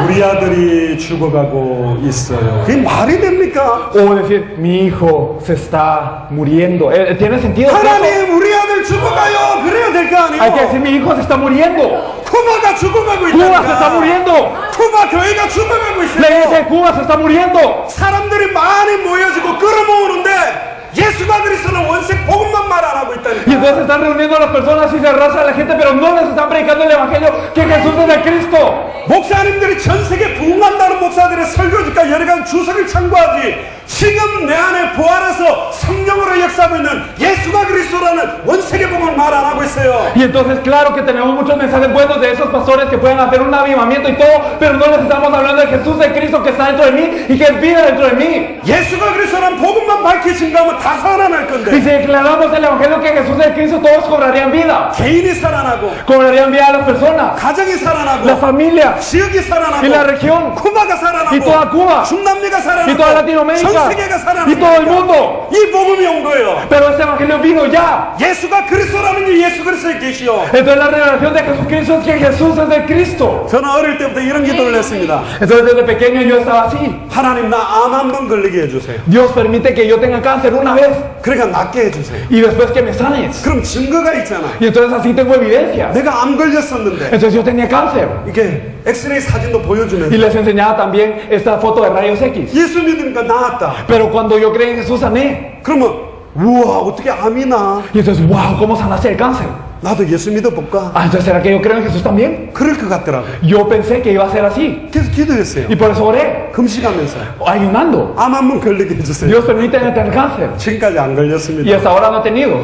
우리 아들이 죽어가고 있어요. 그게 말이 됩니까? O decir, mi hijo se está muriendo. ¿Tiene sentido? eso? 하나님 우리 아들 죽어가요. 그래야 될 거 Hay que decir, 아니에요. mi hijo se está muriendo. 쿠바가 죽어가고 Cuba se está 있다니까. muriendo. 쿠바 교회가 죽어가고 La iglesia 있어요. de Cuba se está muriendo. 사람들이 많이 모여지고 끌어모으는데 예수가 그리스도는 원색 복음만 말 안 하고 Y 있다니까. entonces se están reuniendo las personas y se arrasa a la gente, pero no les están predicando el evangelio que Jesús es el Cristo. 목사님들이 전 세계 부흥한다는 목사들의 설교니까 여러 가지 주석을 참고하지. 지금 내 안에 부활해서 성령으로 역사하고 있는 예수가 그리스도라는 원세계 복음을 말 안 하고 있어요. Y entonces, claro que tenemos muchos mensajes buenos de esos pastores que pueden hacer un avivamiento y todo, pero no les estamos hablando de Jesús de Cristo que está dentro de mí y que es vida dentro de mí. 예수가 그리스도라는 복음만 밝히신가 하면 다 살아날 Y 건데 si declaramos el evangelio que Jesús es el Cristo, todos cobrarían vida. 개인이 살아나고 Cobrarían vida a las personas, 가정이 살아나고 la familia 지역이 살아나고 y la región 쿠바가 살아나고 y toda Cuba 중남미가 y toda 살아나고 Latinoamérica glorificar. 세계가 Y todo el 살아납니다. mundo. 이 복음이 온 거예요. Pero este evangelio vino ya. 예수가 그리스도라는 게 예수 그리스도에 계시오. Entonces la revelación de Jesucristo es que Jesús es el Cristo. 저는 어릴 때부터 이런 기도를 했습니다. Entonces desde pequeño yo estaba así. 하나님 나 암 한 번 걸리게 해주세요. Dios permite que yo tenga cáncer una vez 그러니까 낫게 해주세요. y después que me sanes. 그럼 증거가 있잖아. Y entonces así tengo evidencia. 내가 암 걸렸었는데 Entonces yo tenía cáncer. 이게 엑스레이 사진도 Y 보여주면서 les enseñaba también esta foto de rayos X. 예수 믿으니까 나았다. Pero cuando yo creí en Jesús sané. 그러면 우와 어떻게 암이 나? Y entonces, wow, ¿cómo sanaste el cáncer? 나도 예수 믿어볼까? Ah, entonces ¿será que yo creo en Jesús también? 그럴 것 같더라고. Yo pensé que iba a ser así. 계속 기도했어요. Y por eso oré, 금식하면서 ayunando. 암 한 번 걸리게 해주세요. Dios permíteme tener cáncer. 지금까지 안 Y 걸렸습니다. hasta ahora no he tenido.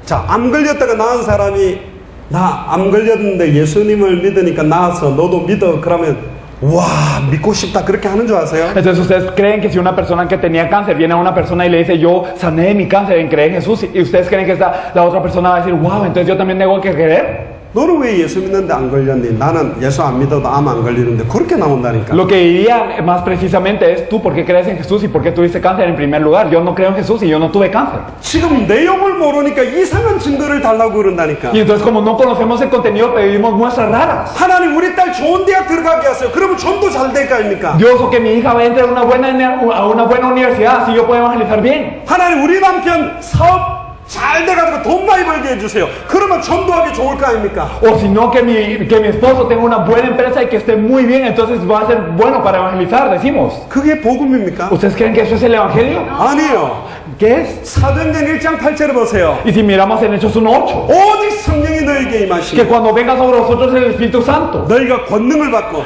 자, 암 걸렸다가 나은 사람이 나 암 걸렸는데 예수님을 믿으니까 나아서 너도 믿어. 그러면 와 믿고 싶다 그렇게 하는 줄 아세요? Entonces ustedes creen que si una persona que tenía cáncer viene a una persona y le dice yo sané mi cáncer en creer en Jesús y ustedes creen que la otra persona va a decir wow, entonces yo también tengo que creer. 너는 왜 예수 믿는데 안 걸렸니? 나는 예수 안 믿어도 암 안 걸리는데 그렇게 나온다니까. Lo que diría más precisamente es tú por qué crees en Jesús y por qué tuviste cáncer en primer lugar. Yo no creo en Jesús y yo no tuve cáncer. 지금 내용을 모르니까 이상한 증거를 달라고 그런다니까. Y entonces como no conocemos el contenido pedimos muestras raras. 하나님 우리 딸 좋은 대학 들어가게 하세요. 그러면 전도 잘 될 거 아닙니까? Dios, o que mi hija entre a una buena universidad, así yo puedo evangelizar bien. 하나님 우리 남편 사업 잘 돼가지고 돈 많이 벌게 해주세요. 그러면 전도하기 좋을 거 아닙니까? O si no, que mi esposo tenga una buena empresa y que esté muy bien, entonces va a ser bueno para evangelizar, decimos. 그게 복음입니까? ¿Ustedes creen que eso es el evangelio? 아니요. ¿Qué es? 사도행전 1장 8절을 보세요. Y si miramos en Hechos 1:8, 오직 성령이 너에게 que 임하시고 cuando venga sobre vosotros el Espíritu Santo, 너희가 권능을 받고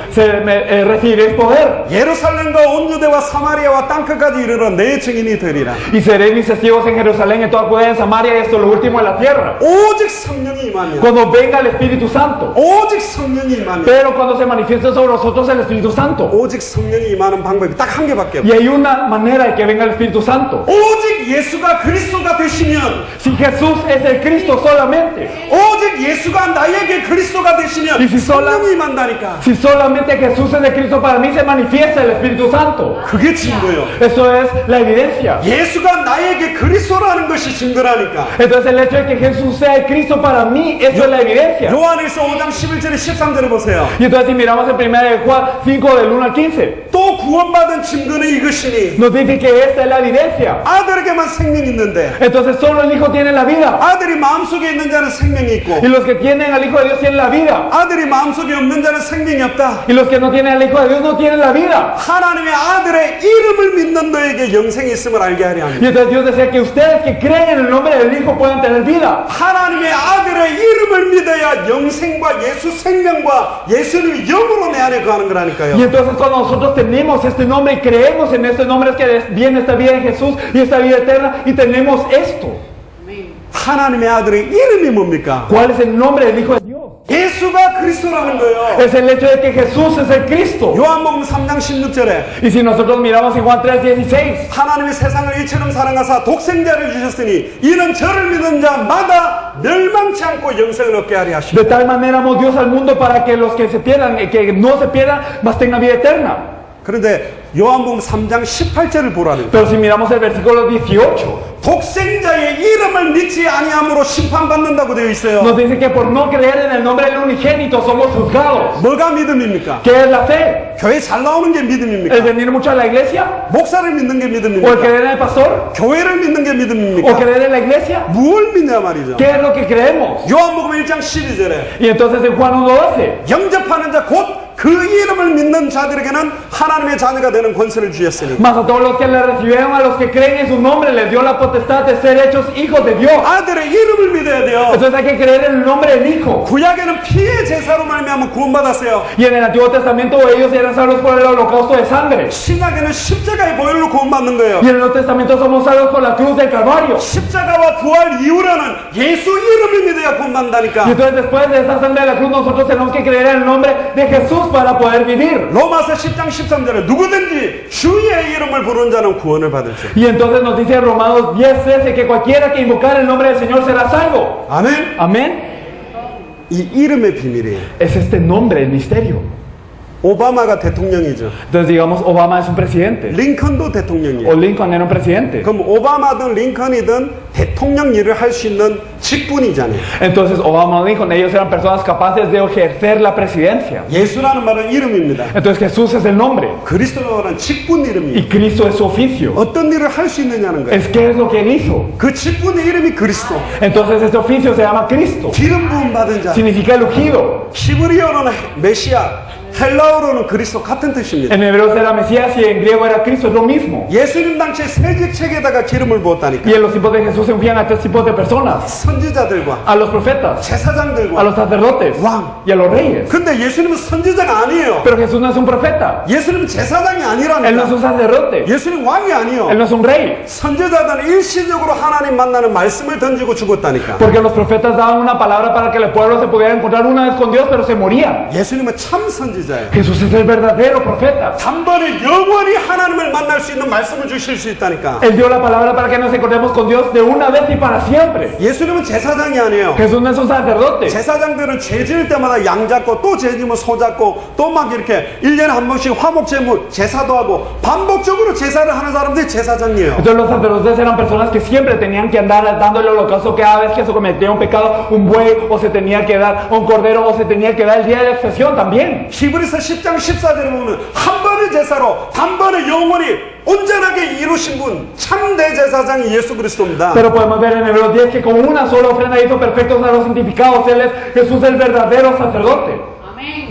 recibiréis poder 예루살렘과 온 유대와 사마리아와 땅끝까지 이르러 내 증인이 되리라. y seréis mis testigos en Jerusalén, en toda Judea, en Samaria y hasta lo último de la tierra. 오직 성령이 임하면 Cuando venga el Espíritu Santo, 오직 성령이 임하면 pero cuando se manifieste sobre vosotros el Espíritu Santo, 오직 성령이 임하는 방법이 딱 한 개밖에 y 없어요. hay una manera de que venga el Espíritu Santo. 오직 예수가 그리스도가 되시면 Si Jesús es el Cristo solamente, 오직 예수가 나에게 그리스도가 되시면 Y si sola- 성령이 임한다니까. si solamente Jesús es el Cristo para mí, se manifiesta el Espíritu Santo. 그게 증거예요. Eso es la evidencia. 예수가 나에게 그리스도라는 것이 증거라니까. Entonces el hecho de que Jesús sea el Cristo para mí, eso es la evidencia. 요한에서 5장 11절에 13절을 보세요. Y entonces si miramos en 1 de Juan 5 del 1 al 15, 또 구원받은 증거는 이것이니 nos dice que esta es la evidencia. 아들에게만 생명이 있는데 Entonces solo el Hijo tiene la vida. 아들이 마음속에 있는 자는 생명이 있고 Y los que tienen al Hijo de Dios tienen la vida. 아들이 마음속에 없는 자는 생명이 없다. Y los que no tienen al Hijo de Dios no tienen la vida. 하나님의 아들의 이름을 믿는 너에게 영생이 있음을 알게 하려 합니다. Y entonces Dios desea que ustedes que creen en el nombre del Hijo puedan tener vida. 하나님의 아들의 이름을 믿어야 영생과 예수 생명과 예수님이 영으로 내 안에 거하는 Y 거라니까요. entonces cuando nosotros tenemos este nombre y creemos en este nombre es que viene esta vida en Jesús y esta vida eterna y tenemos esto. 하나님의 아들의 이름이 뭡니까? ¿Cuál es el nombre del Hijo de Dios? 예수가 그리스도라는 거예요. Es el hecho de que Jesús es el Cristo. 요한복음 3장 16절에 Y si nosotros miramos en Juan 3:16, 하나님이 세상을 이처럼 사랑하사 독생자를 주셨으니 이는 저를 믿는 자마다 멸망치 않고 영생을 얻게 하려 하시고 de tal manera amó Dios al mundo para que los que se pierdan, que no se pierdan, mas tengan vida eterna. 그런데 요한복음 3장 18절을 보라는 거예요. Pero si miramos el versículo 18, 독생자의 이름을 믿지 아니함으로 심판받는다고 되어 있어요. nos dice que por no creer en el nombre del unigénito somos juzgados. 뭐가 믿음입니까? ¿Qué es la fe? 교회 잘 나오는 게 ¿El 믿음입니까? venir mucho a la iglesia? 목사를 믿는 게 ¿O el 믿음입니까? creer en el pastor? 교회를 믿는 게 ¿O 믿음입니까? creer en la iglesia? 무엇을 믿냐 말이죠. ¿Qué es lo que creemos? 요한복음 1장 12절에 Y entonces en Juan 1:12, 영접하는 자 곧 그 이름을 믿는 자들에게는 하나님의 자녀가 되는 권세를 주셨으니 mas a todos los que le recibieron, a los que creen en su nombre, les dio la potestad de ser hechos hijos de Dios. 아들의 이름을 믿어야 돼요. Entonces hay que creer en el nombre del Hijo. 구약에는 피의 제사로 말미암아 구원받았어요. Y en el Antiguo Testamento ellos eran salvos por el holocausto de sangre. 신약에는 십자가의 보혈로 구원받는 거예요. Y en el Nuevo Testamento somos salvos por la cruz del Calvario. 십자가와 부활 이후로는 예수 이름을 믿어야 Y 구원받는다니까. entonces después de esa sangre de la cruz nosotros tenemos que creer en el nombre de Jesús para poder vivir. 로마서 10장 13절에 누구든지 주의 이름을 부르는 자는 구원을 받을 줄. Y entonces nos dice Romanos 10:13 que cualquiera que invocar el nombre del Señor será salvo. 아멘. Amén. 이 이름의 비밀이에요. Es este nombre, el misterio. 오바마가 대통령이죠. Entonces, digamos, Obama es un presidente. 링컨도 대통령이에요. O Lincoln era un presidente. 그럼 오바마든 링컨이든 대통령 일을 할 수 있는 직분이잖아요. Entonces, Obama o Lincoln, ellos eran personas capaces de ejercer la presidencia. 예수라는 말은 이름입니다. Entonces, Jesús es el nombre. 그리스도라는 직분 이름이에요. Y Cristo es su oficio. 어떤 일을 할 수 있느냐는 거예요. Es qué es lo que él hizo. 그 직분의 이름이 그리스도. Entonces, este oficio se llama Cristo. 기름 부음 받은 자. Significa el ungido. 히브리어로는 메시아, 헬라어로는 그리스도 같은 뜻입니다. En hebreo era Mesías y en griego era Cristo, es lo mismo. 예수님 당시에 세직책에다가 기름을 부었다니까. Y en los tiempos de Jesús se ungían a tres tipos de personas: 선지자들과 a los profetas, a 제사장들과 los sacerdotes 왕. y a los reyes. 근데 예수님은 선지자가 아니에요. Pero Jesús no es un profeta, 예수님은 제사장이 él no es 아니라니까. un sacerdote, 예수님 왕이 아니에요. él no es un rey. 선지자들은 일시적으로 하나님 만나는 말씀을 던지고 죽었다니까. Porque los profetas daban una palabra para que el pueblo se pudiera encontrar una vez con Dios, pero se morían. 예수님은 참 선지자예요. Jesús es el verdadero profeta. 단번에 영원히 하나님을 만날 수 있는 말씀을 주실 수 있다니까. Él dio la palabra para que nos encontremos con Dios de una vez y para siempre. 예수님은 제사장이 아니에요. Jesús no es un sacerdote. 제사장들은 죄 지을 때마다 양 잡고 또 죄 지면 소 잡고 또 막 이렇게 1년에 한 번씩 화목 제물 제사도 하고 반복적으로 제사를 하는 사람들이 제사장이에요. Entonces los sacerdotes eran personas que siempre tenían que andar dando el holocausto cada vez que se cometía un pecado, un buey, o se tenía que dar un cordero, o se tenía que dar el día de expiación también. 히브리서 10장 14절에 보면 한 번의 제사로 단번에 영원히 온전하게 이루신 분 참대 제사장이 예수 그리스도입니다. Pero podemos ver en Hebreos 10 que con una sola ofrenda hizo perfectos a los santificados. Él es Jesús el verdadero sacerdote.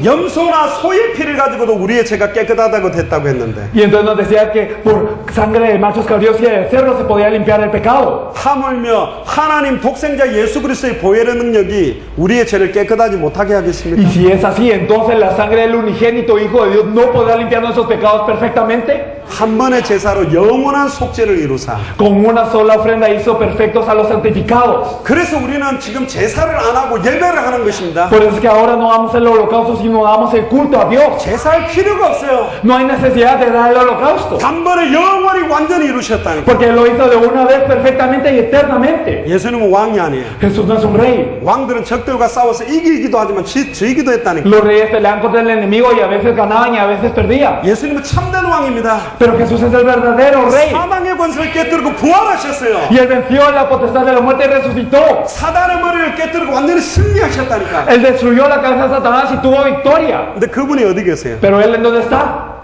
염소나 소의 피를 가지고도 우리의 죄가 깨끗하다고 됐다고 했는데 Y entonces nos decía que por sangre de machos cabríos y de cerdos se podía limpiar el pecado. 하물며 하나님 독생자 예수 그리스도의 보혈의 능력이 우리의 죄를 깨끗하지 못하게 하겠습니까? Y si es así, entonces la sangre del unigénito Hijo de Dios no podrá limpiar nuestros pecados perfectamente. 한 번의 제사로 영원한 속죄를 이루사. Con una sola ofrenda hizo perfectos a los santificados. 그래서 우리는 지금 제사를 안 하고 예배를 하는 것입니다. Por eso es que ahora no damos el holocausto, sino damos el culto a Dios. 제사할 필요가 없어요. No hay necesidad de dar el holocausto, 단번에 영원히 완전히 이루셨다니까. porque lo hizo de una vez perfectamente y eternamente. 예수님은 왕이 아니에요. Jesús no es un rey. 왕들은 적들과 싸워서 이기기도 하지만 지기도 했다니까. Los reyes peleaban contra el enemigo y a veces ganaban y a veces perdían. 예수님은 참된 왕입니다. Pero Jesús es el verdadero rey. 사망의 권세를 깨뜨리고 부활하셨어요. Y él venció la potestad de la muerte y resucitó. 사단의 머리를 깨뜨리고 완전히 승리하셨다니까. Él destruyó la cabeza de Satanás y tuvo victoria. 근데 그분이 어디 계세요? Pero él, ¿en dónde está?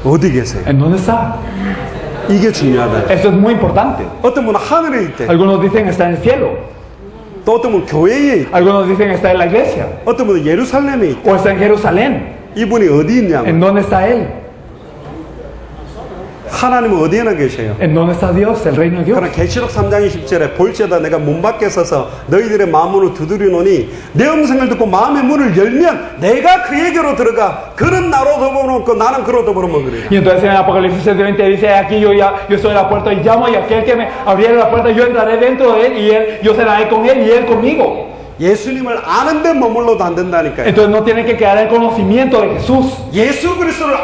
어디 계세요? ¿En dónde está? 이게 중요하다. Esto es muy importante. 어떤 분은 하늘에 있대. Algunos dicen está en el cielo. 또 어떤 분은 교회에 있대. Algunos dicen está en la iglesia. 어떤 분은 예루살렘에 있대. O está en Jerusalén. 이분이 어디 있냐고. ¿En dónde está él? 하나님은 어디에나 계세요? ¿En dónde está Dios? El reino de Dios. 그러나 계시록 3장 20절에 볼지어다 내가 문 밖에 서서 너희들의 마음으로 두드리노니 내 음성을 듣고 마음의 문을 열면 내가 그에게로 들어가 그는 나로 더불어 먹고 나는 그로 더불어 먹으리라. Y entonces en Apocalipsis 7:20 dice, aquí yo estoy en la puerta y llamo, y aquel que me abriera la puerta yo entraré dentro de él y yo seré con él y él conmigo. 예수님을 아는데 머물러도 안 된다니까요. Entonces no tiene que quedar el conocimiento de Jesús. 예수 그리스도를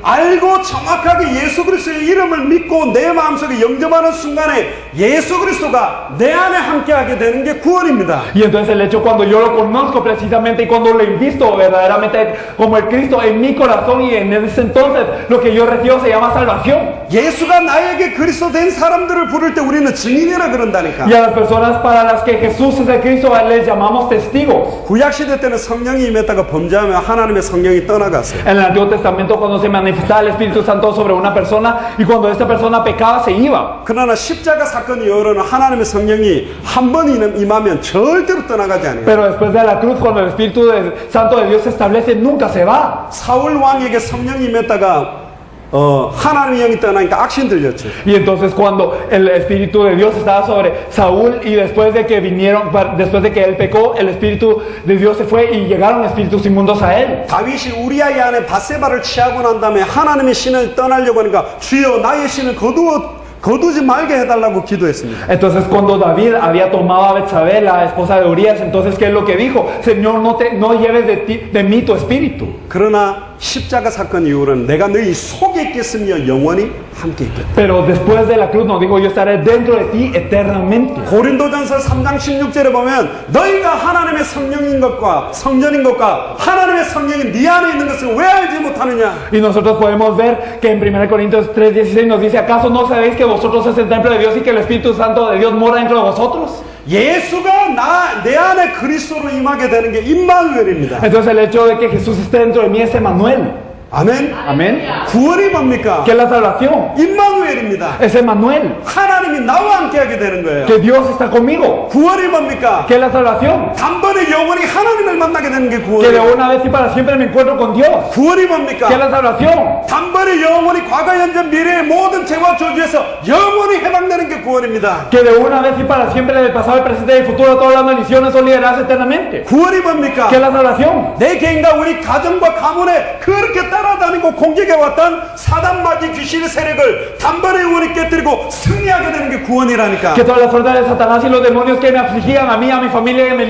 알고 정확하게 예수 그리스도의 이름을 믿고 내 마음속에 영접하는 순간에 예수 그리스도가 내 안에 함께하게 되는 게 구원입니다. Y entonces el hecho cuando yo lo conozco precisamente y cuando lo invisto verdaderamente como el Cristo en mi corazón, y en ese entonces lo que yo recibo se llama salvación. 예수가 나에게 그리스도 된 사람들을 부를 때 우리는 증인이라 그런다니까. Y a las personas para las que Jesús es el Cristo les llamamos testigos. 구약 시대 때는 성령이 임했다가 범죄하면 하나님의 성령이 떠나갔어요. En el Antiguo Testamento cuando se manifestaba el Espíritu Santo sobre una persona y cuando esta persona pecaba se iba. 그러나 십자가 사건 이후로는 하나님의 성령이 한 번 임하면 절대로 떠나가지 않아요. Pero después de la cruz, cuando el Espíritu Santo de Dios se establece, nunca se va. 사울 왕에게 성령이 임했다가 하나님의 영이 떠나니까 악신 들렸죠. Y entonces cuando el Espíritu de Dios estaba sobre Saúl y después de que él pecó, el Espíritu de Dios se fue y llegaron espíritus inmundos a él. 다윗이 우리아의 아내 바세바를 취하고 난 다음에 하나님의 신을 떠나려고 하니까 주여 나의 신을 거두지 말게 해달라고 기도했습니다. Entonces cuando David había tomado a Betsabé, la esposa de Urías, entonces ¿qué es lo que dijo? Señor, no lleves de mí tu espíritu. 그러나 십자가 사건 이후로는 내가 너희 속에 있겠으며 영원히 함께 있겠다. Pero después de la cruz nos dijo, yo estaré dentro de ti eternamente. 고린도전서 3장 16절에 보면 너희가 하나님의 성령인 것과 성전인 것과 하나님의 성령이 네 안에 있는 것을 왜 알지 못하느냐? Y nosotros podemos ver que en 1 Corintios 3:16 nos dice, ¿acaso no sabéis que vosotros es el templo de Dios y que el Espíritu Santo de Dios mora dentro de vosotros? 예수가 내 안에 그리스도로 임하게 되는 게 임마누엘입니다. Entonces el hecho de que Jesús esté dentro de mí es Emmanuel. 아멘. Amén. 구원이 뭡니까? ¿Qué es la salvación? 임마누엘입니다. Es Emmanuel. 하나님이 나와 함께하게 되는 거예요. Que Dios está conmigo. 구원이 뭡니까? ¿Qué es la salvación? 단번에 영원히 하나님을 만나게 되는 게 Que de 구원이에요. una vez y para siempre me encuentro con Dios. 구원이 ¿Qué es 뭡니까? la salvación? 단번에 영원히 과거, 현재, 미래의 모든 죄와 저주에서 영원히 해방되는 게 구원입니다. Que de una vez y para siempre del pasado, el presente y el futuro todas las maldiciones son liberadas eternamente. 구원이 뭡니까? ¿Qué es la salvación? 내 개인과 우리 가정과 가문에 그렇게 따라다니고 공격해왔던 사단마귀 귀신의 세력을 단번에 영원히 깨뜨리고 승리하게 되는 게 구원이라니까. Que todas las fuerzas de Satanás y los demonios que me afligían a mí, a mi familia y a mi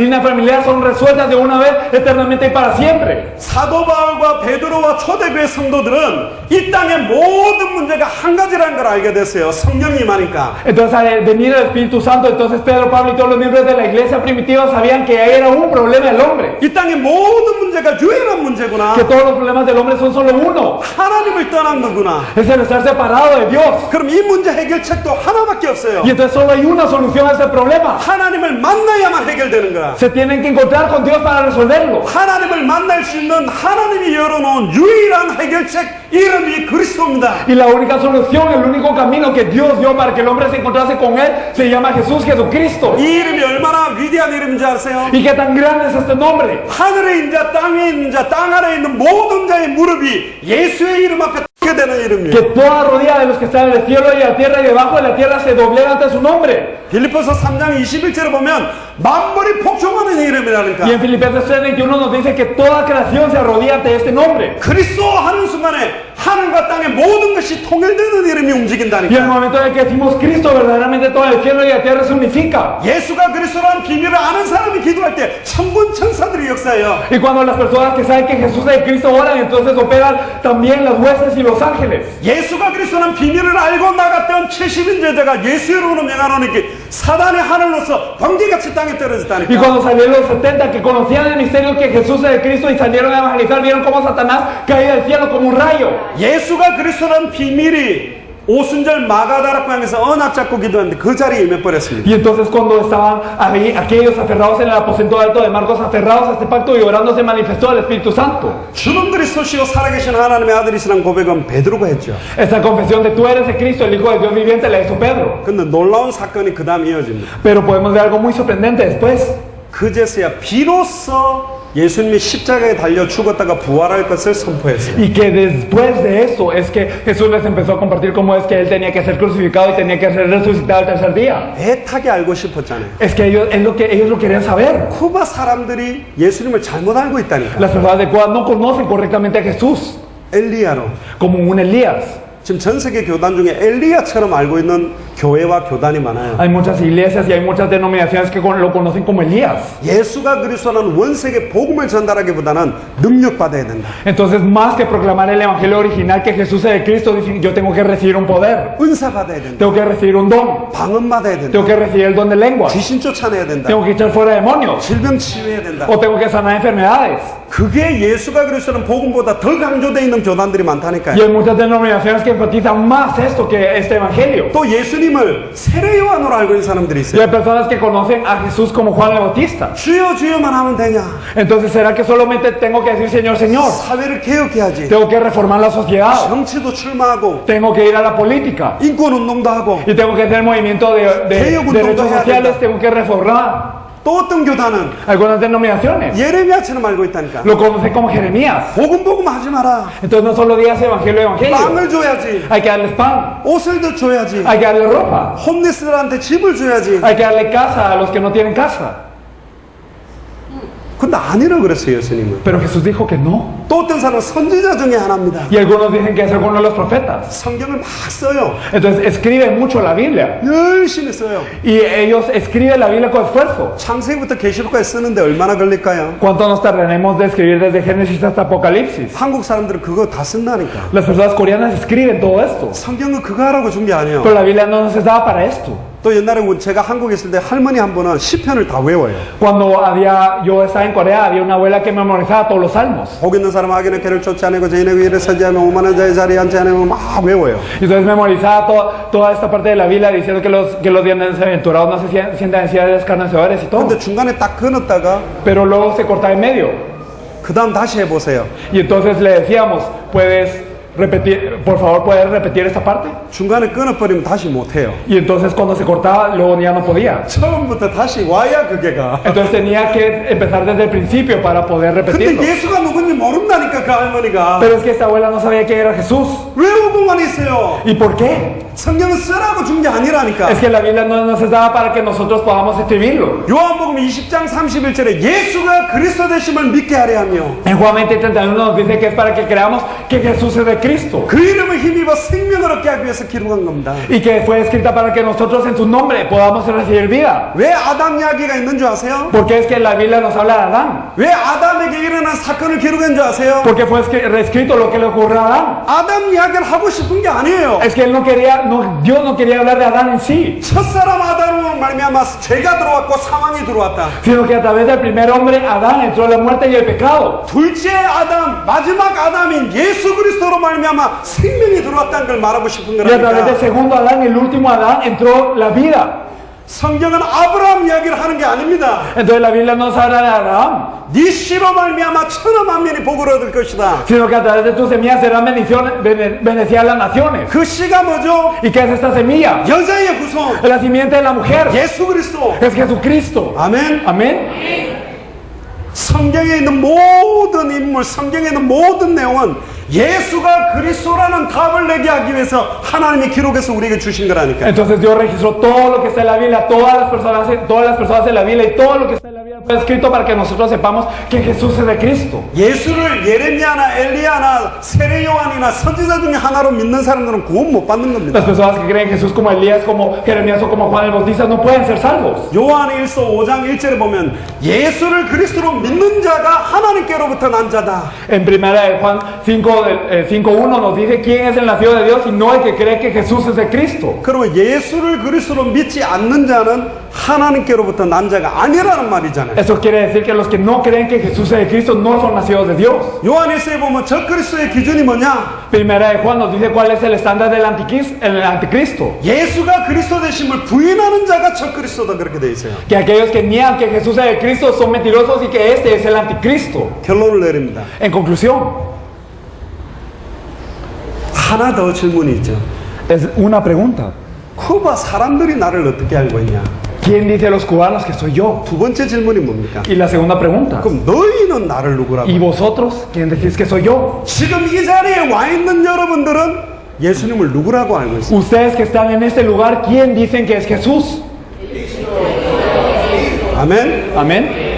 línea familiar son resueltas de una vez eternamente y para siempre. 사도 바울과 베드로와 초대교회 성도들은 이 땅의 모든 문제가 한 가지라는 걸 알게 됐어요. 성령님하니까. Entonces al venir el Espíritu Santo, entonces Pedro, Pablo y todos los miembros de la iglesia primitiva sabían que era un problema del hombre. 이 땅의 모든 문제가 유일한 문제구나. Que todos los problemas del hombre son solo uno. 하나님을 떠난 거구나. Es el estar separado de Dios. 그럼 이 문제 해결책도 하나밖에 없어요. Y entonces solo hay una solución a ese problema. 하나님을 만나야만 해결되는 거야. Se tienen que encontrar con Dios para resolverlo. 하나님을 만날 수 있는 하나님이 열어놓은 유일한 해결책 이름이 그리스도입니다. Y la única solución, el único camino que Dios dio para que el hombre se encontrase con Él, se llama Jesús Jesucristo. 이 이름이 얼마나 위대한 이름인지 아세요? ¿Y qué tan grande es este nombre? 하늘에 있는 자, 땅에 있는 자, 땅 아래에 있는 모든 자의 무릎이 예수의 이름 앞에 게 되는 이름이에요. Que toda rodilla de los que están en el cielo y en la tierra y debajo de la tierra se doblega ante su nombre. 빌립보서 3장 21절에 보면 만물이 복종하는 이름이라니까. Y en Filipenses 3:21 nos dice que toda creación se arrodilla ante este nombre. 그리스도 하는 순간에 하늘과 땅의 모든 것이 통일되는 이름이 Y en el 움직인다니까. momento en que decimos Cristo, verdaderamente todo el cielo y la tierra se unifica. 예수가 그리스도라는 비밀을 아는 사람이 기도할 때 천군 천사들이 역사해요. Y cuando las personas que saben que Jesús es Cristo oran, entonces operan también las huestes y los ángeles. 예수가 그리스도라는 비밀을 알고 나갔던 70인 제자가 예수로 명하노니 사단의 하늘로서 번개같이 땅에 Y 떨어졌다니까. cuando salieron los 70 que conocían el misterio que Jesús es Cristo y salieron a evangelizar, vieron cómo Satanás caía del cielo como un rayo. 예수가 그리스도라는 비밀이 오순절 마가다락방 향해서 언약 잡고 기도하는데 그 자리에 임해버렸습니다. Y entonces cuando estaban ahí, aquellos aferrados en el aposento alto de Marcos, aferrados a este pacto y orando, se manifestó el Espíritu Santo. 주는 그리스도시요 살아계신 하나님의 아들이시라는 고백은 베드로가 했죠. Esta confesión de tú eres el Cristo, el Hijo de Dios viviente, la hizo Pedro. 근데 놀라운 사건이 그 다음 이어집니다. Pero podemos ver algo muy sorprendente después. 그제서야 비로소 예수님이 십자가에 달려 죽었다가 부활할 것을 선포했어요. Y que después de eso es que Jesús les empezó a compartir cómo es que Él tenía que ser crucificado y tenía que ser resucitado el tercer día. 애타게 알고 싶었잖아요. Es que ellos lo querían saber. 쿠바 사람들이 예수님을 잘못 알고 있다니까. Las personas de Cuba no conocen correctamente a Jesús 엘리야로. como un Elías. 지금 전 세계 교단 중에 엘리야처럼 알고 있는 교회와 교단이 많아요. Hay muchas iglesias y hay muchas denominaciones que lo conocen como Elías. 예수가 그리스도는 원세계 복음을 전달하기보다는 능력받아야 된다. Entonces, más que proclamar el evangelio original que Jesús es el Cristo, yo tengo que recibir un poder. 은사 받아야 된다. Tengo que recibir un don. 방언 받아야 된다. Tengo que recibir el don de lengua. 귀신 쫓아내야 된다. Tengo que echar fuera demonios. 질병 치유해야 된다. O tengo que sanar enfermedades. 그게 예수가 그리스도는 복음보다 더 강조되어 있는 교단들이 Y 많다니까요. hay muchas denominaciones que enfatizan más esto que este evangelio. 또 예수님을 세례 요한으로 알고 있는 사람들이 Y 있어요. hay personas que conocen a Jesús como Juan el Bautista. 주여 주여만 하면 되냐? Entonces, ¿será que solamente tengo que decir Señor, Señor? 사회를 개혁해야지. Tengo que reformar la sociedad. 정치도 출마하고 Tengo que ir a la política. 인권운동도 하고 Y tengo que hacer movimiento de derechos sociales. Tengo que reformar. 또 어떤 교단은 Algunas denominaciones 예레미야처럼 알고 있다니까. lo conocen como Jeremías. 복음 하지 마라. Entonces no solo digas evangelio, evangelio. 빵을 줘야지. Hay que darles pan. 옷을 더 줘야지. Hay que darle ropa. 홈리스들한테 집을 줘야지. Hay que darle casa a los que no tienen casa. 근데 아니라고 그랬어요, 예수님은. Pero Jesús dijo que no. 또 어떤 사람은 선지자 중에 하나입니다. Y algunos dicen que es alguno de los profetas. 성경을 막 써요. Entonces escriben mucho la Biblia. 열심히 써요. Y ellos escriben la Biblia con esfuerzo. 창세기부터 계시록까지 쓰는데 얼마나 걸릴까요? ¿Cuánto nos tardaremos de escribir desde Génesis hasta Apocalipsis? 한국 사람들은 그거 다 쓴다니까. Las personas coreanas escriben todo esto. 성경은 그거 하라고 준 게 아니에요. Pero la Biblia no nos es dada para esto. 또 옛날에 제가 한국에 있을 때 할머니 한 분은 시편을 다 외워요. Cuando yo estaba en Corea, había una abuela que memorizaba todos los salmos. 복 있는 사람 악인의 길을 쫓지 않고 죄인의 위를 서지 않으며 오만한 자의 자리에 앉지 않으며 막 외워요. Y entonces memorizaba toda esta parte de la Biblia diciendo que los bienaventurados no se sientan en silla de escarnecedores y todo. 근데 중간에 딱 끊었다가 Pero luego se cortaba en medio. 그 다음 다시 해보세요. Y entonces le decíamos, ¿puedes repetir, por favor, puedes repetir esta parte? 중간에 끊어버리면 다시 못해요. Y entonces cuando se cortaba, luego ya no podía. 처음부터 다시 와야 그게 가. Entonces tenía que empezar desde el principio para poder repetirlo. 근데 예수가 누군지 모른다니까 그 할머니가. Pero es que esta abuela no sabía quién era Jesús. 외우고만 있어요. ¿Y por qué? 성경은 쓰라고 준 게 아니라니까. Es que la Biblia no nos es dada para que nosotros podamos escribirlo. 요한복음 20장 31절에 예수가 그리스도 되심을 믿게 하려 하며 En Juan 20:31 nos dice que es para que creamos que Jesús es de Cristo. 그 이름을 힘입어 생명을 얻게 하기 위해서 기록한 겁니다. Y que fue escrita para que nosotros en su nombre podamos recibir vida. 왜 아담 이야기가 있는 줄 아세요? Porque es que la Biblia nos habla de Adán. 왜 아담에게 일어난 사건을 기록한 줄 아세요? Porque fue escrito lo que le ocurrió a Adán. 아담 이야기를 하고 싶은 게 아니에요. Es que él Dios no quería hablar de Adán en sí, 첫사람 아담으로 말미암아 죄가 들어왔고 사망이 들어왔다. sino que a través del primer hombre, Adán, entró la muerte y el pecado. 둘째 아담, 마지막 아담인 예수 그리스도로 말미암아 생명이 들어왔다는 걸 말하고 싶은 Y a través del 거라니까. segundo Adán, el último Adán, entró la vida. 성경은 아브라함 이야기를 하는 게 아닙니다. Entonces la Biblia no nos habla de Abraham, 네 씨로 말미암아 천하 만민이 복을 얻을 것이다. sino que a través de tu semilla serán bendecidas las naciones. 그 씨가 뭐죠? ¿Y qué es esta semilla? 여자의 후손 Es la simiente de la mujer. 예수 그리스도. Es Jesucristo. 아멘. Amén. 성경에 있는 모든 인물, 성경에 있는 모든 내용은 예수가 그리스도라는 답을 내게 하기 위해서 하나님이 기록해서 우리에게 주신 거라니까. Entonces Dios registró todo lo que está en la Biblia, todas las personas en la Biblia y todo lo que está en la Biblia fue escrito para que nosotros sepamos que Jesús es de Cristo. 예수를 예레미야나 엘리야나 세례 요한이나 선지자 중에 하나로 믿는 사람들은 구원 못 받는 겁니다. Las personas que creen en Jesús como Elías, como Jeremías o como Juan el Bautista no pueden ser salvos. 요한 1서 5장 1절에 보면 예수를 그리스도로 믿는 자가 하나님께로부터 난 자다. En primera de Juan 5:1 nos dice quién es el nacido de Dios y no el que cree que Jesús es de Cristo. 그러면 예수를 그리스도로 믿지 않는 자는 하나님께로부터 난 자가 아니라는 말이잖아요. Eso quiere decir que los que no creen que Jesús es de Cristo no son nacidos de Dios. 요한 1서에 보면 저 그리스도의 기준이 뭐냐? Primera de Juan nos dice cuál es el estándar del anticristo. 예수가 그리스도 되심을 부인하는 자가 저 그리스도다 그렇게 돼 있어요. Que aquellos que niegan que Jesús es de Cristo son mentirosos y que este es el anticristo. 결론을 내립니다. En conclusión, 하나 더 질문이 있죠. es una pregunta. 쿠바 사람들이 나를 어떻게 알고 있냐? ¿Quién dice a los cubanos que soy yo? 두 번째 질문이 뭡니까? Y la segunda pregunta, 그럼 너희는 나를 누구라고? ¿y vosotros quién decís que soy yo? 지금 이 자리에 와 있는 여러분들은 예수님을 누구라고 알고 있어요? Ustedes que están en este lugar, ¿quién dicen que es Jesús? 아멘? Amén.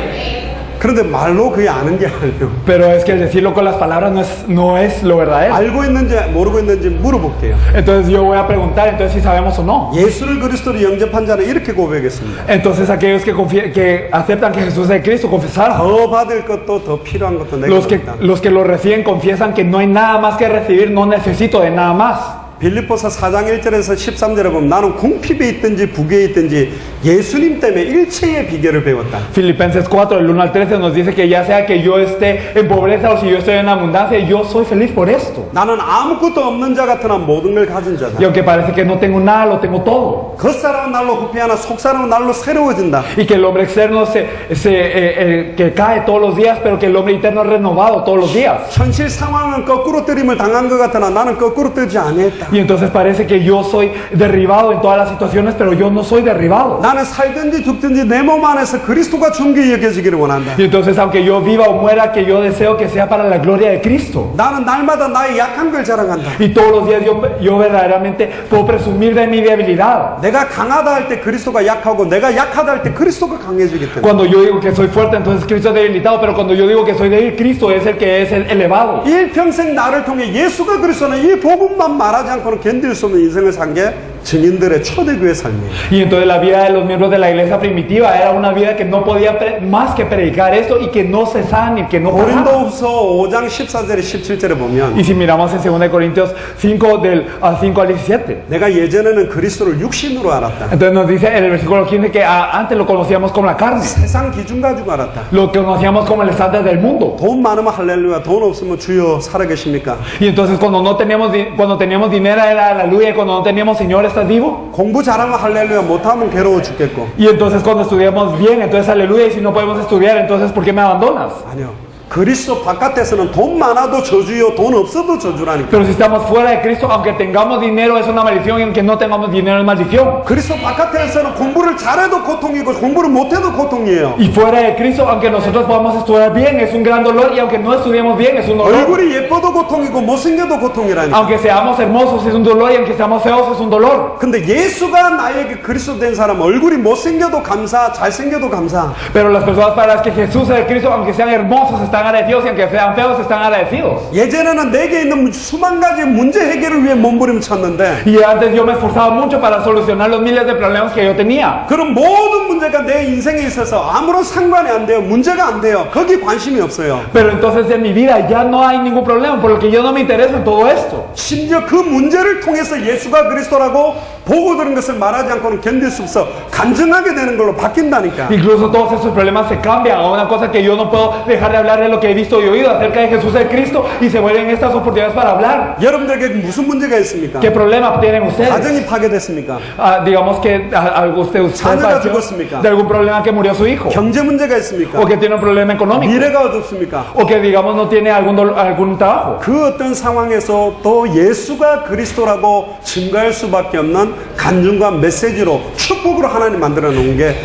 그런데 말로 그게 아는 게 아니에요. Pero es que el decirlo con las palabras no es lo verdadero. 알고 있는지 모르고 있는지 물어볼게요. Entonces yo voy a preguntar entonces si sabemos o no. 예수를 그리스도로 영접한 자는 이렇게 고백했습니다. Entonces aquellos que aceptan que Jesús es de Cristo confesaron. 더 받을 것도 더 필요한 것도 내게 없다. Los que lo reciben confiesan que no hay nada más que recibir, no necesito de nada más. 빌립보서 4장 1절에서 13절에 보면 나는 궁핍에 있든지 부귀에 있든지 예수님 때문에 일체의 비결을 배웠다. Filipenses 4, del 1 al 13 nos dice que ya sea que yo esté en pobreza o si yo estoy en abundancia, yo soy feliz por esto. 나는 아무것도 없는 자 같으나 모든 걸 가진 자다. Y aunque parece que no tengo nada, lo tengo todo. 겉사람은 날로 후패하나 속사람은 날로 새로워진다. Y que el hombre externo que cae todos los días, pero que el hombre interno es renovado todos los días. 현실 상황은 거꾸로 뜨림을 당한 것 같으나 나는 거꾸로 뜨지 아니했다. 아닙니다. Y entonces parece que yo soy derribado en todas las situaciones, pero yo no soy derribado. 나는 살든지 죽든지 내 몸 안에서 그리스도가 존귀히 여겨지기를 원한다. Y entonces aunque yo viva o muera, que yo deseo que sea para la gloria de Cristo. 나는 날마다 나의 약한 걸 자랑한다. Y todos los días yo verdaderamente puedo presumir de mi debilidad. 내가 강하다 할 때 그리스도가 약하고 내가 약하다 할 때 그리스도가 강해지기 때문에. Cuando yo digo que soy fuerte, entonces Cristo es debilitado, pero cuando yo digo que soy débil, Cristo es el que es el elevado. 일평생 나를 통해 예수가 그리스도는 이 복음만 말하지 않고는 견딜 수 없는 인생을 산 게 증인들의 초대교회 삶이에요. Y entonces la vida de los miembros de la iglesia primitiva era una vida que no podía más que predicar esto y que no cesaban y que no paraban. 고린도후서 5장 14절에 17절에 보면 Y si miramos en 2 Corintios 5 del 5 al 17, 내가 예전에는 그리스도를 육신으로 알았다. entonces nos dice en el versículo 15 que antes lo conocíamos como la carne, 세상 기준 가지고 알았다. lo conocíamos como el estándar del mundo. 돈 많으면 할렐루야, 돈 없으면 주여 살아계십니까? Y entonces cuando teníamos dinero era aleluya, y cuando no teníamos Señor estás vivo. 공부 잘하면 할렐루야, 못하면 괴로워 죽겠고. Y entonces cuando estudiamos bien, entonces aleluya, y si no podemos estudiar, entonces ¿por qué me abandonas? 아니요. 그리스도 바깥에서는 돈 많아도 저주요, 돈 없어도 저주라니까. Pero si estamos fuera de Cristo, aunque tengamos dinero es una maldición, y aunque no tengamos dinero es maldición. 그리스도 바깥에서는 공부를 잘해도 고통이고 공부를 못해도 고통이에요. Y fuera de Cristo, aunque nosotros podamos estudiar bien, es un gran dolor, y aunque no estudiemos bien, es un dolor. 얼굴이 예뻐도 고통이고 못생겨도 고통이라니까. Aunque seamos hermosos es un dolor, y aunque seamos feos es un dolor. 근데 예수가 나에게 그리스도 된 사람 얼굴이 못생겨도 감사, 잘생겨도 감사. Pero las personas para las que Jesús es el Cristo, aunque sean hermosos, están agradecidos, y aunque sean feos, están agradecidos. 예전에는 내게 있는 수만 가지 문제 해결을 위해 몸부림쳤는데 Y antes yo me esforzaba mucho para solucionar los miles de problemas que yo tenía. 그런 모든 문제가 내 인생에 있어서 아무런 상관이 안 돼요. 문제가 안 돼요. 거기 관심이 없어요. Pero entonces en mi vida ya no hay ningún problema, por lo que yo no me intereso en todo esto. 심지어 그 문제를 통해서 예수가 그리스도라고 보고 들은 것을 말하지 않고는 견딜 수 없어. 간증하게 되는 걸로 바뀐다니까. Incluso todos esos problemas se cambian a una cosa que yo no puedo dejar de hablar de lo que he visto y oído acerca de Jesús el Cristo, y se vuelven estas oportunidades para hablar. 여러분들에게 무슨 문제가 있습니까? ¿Qué problema tienen ustedes? 가정이 파괴됐습니까? Digamos que usted 자녀가 padeció 죽었습니까? de algún problema que murió su hijo, 경제 문제가 있습니까? o que tiene un problema económico, 미래가 어둡습니까? o que digamos no tiene algún trabajo. 그 어떤 상황에서 또 예수가 그리스도라고 증거할 수밖에 없는 간증과 메시지로 축복으로 하나님 만들어 놓은 게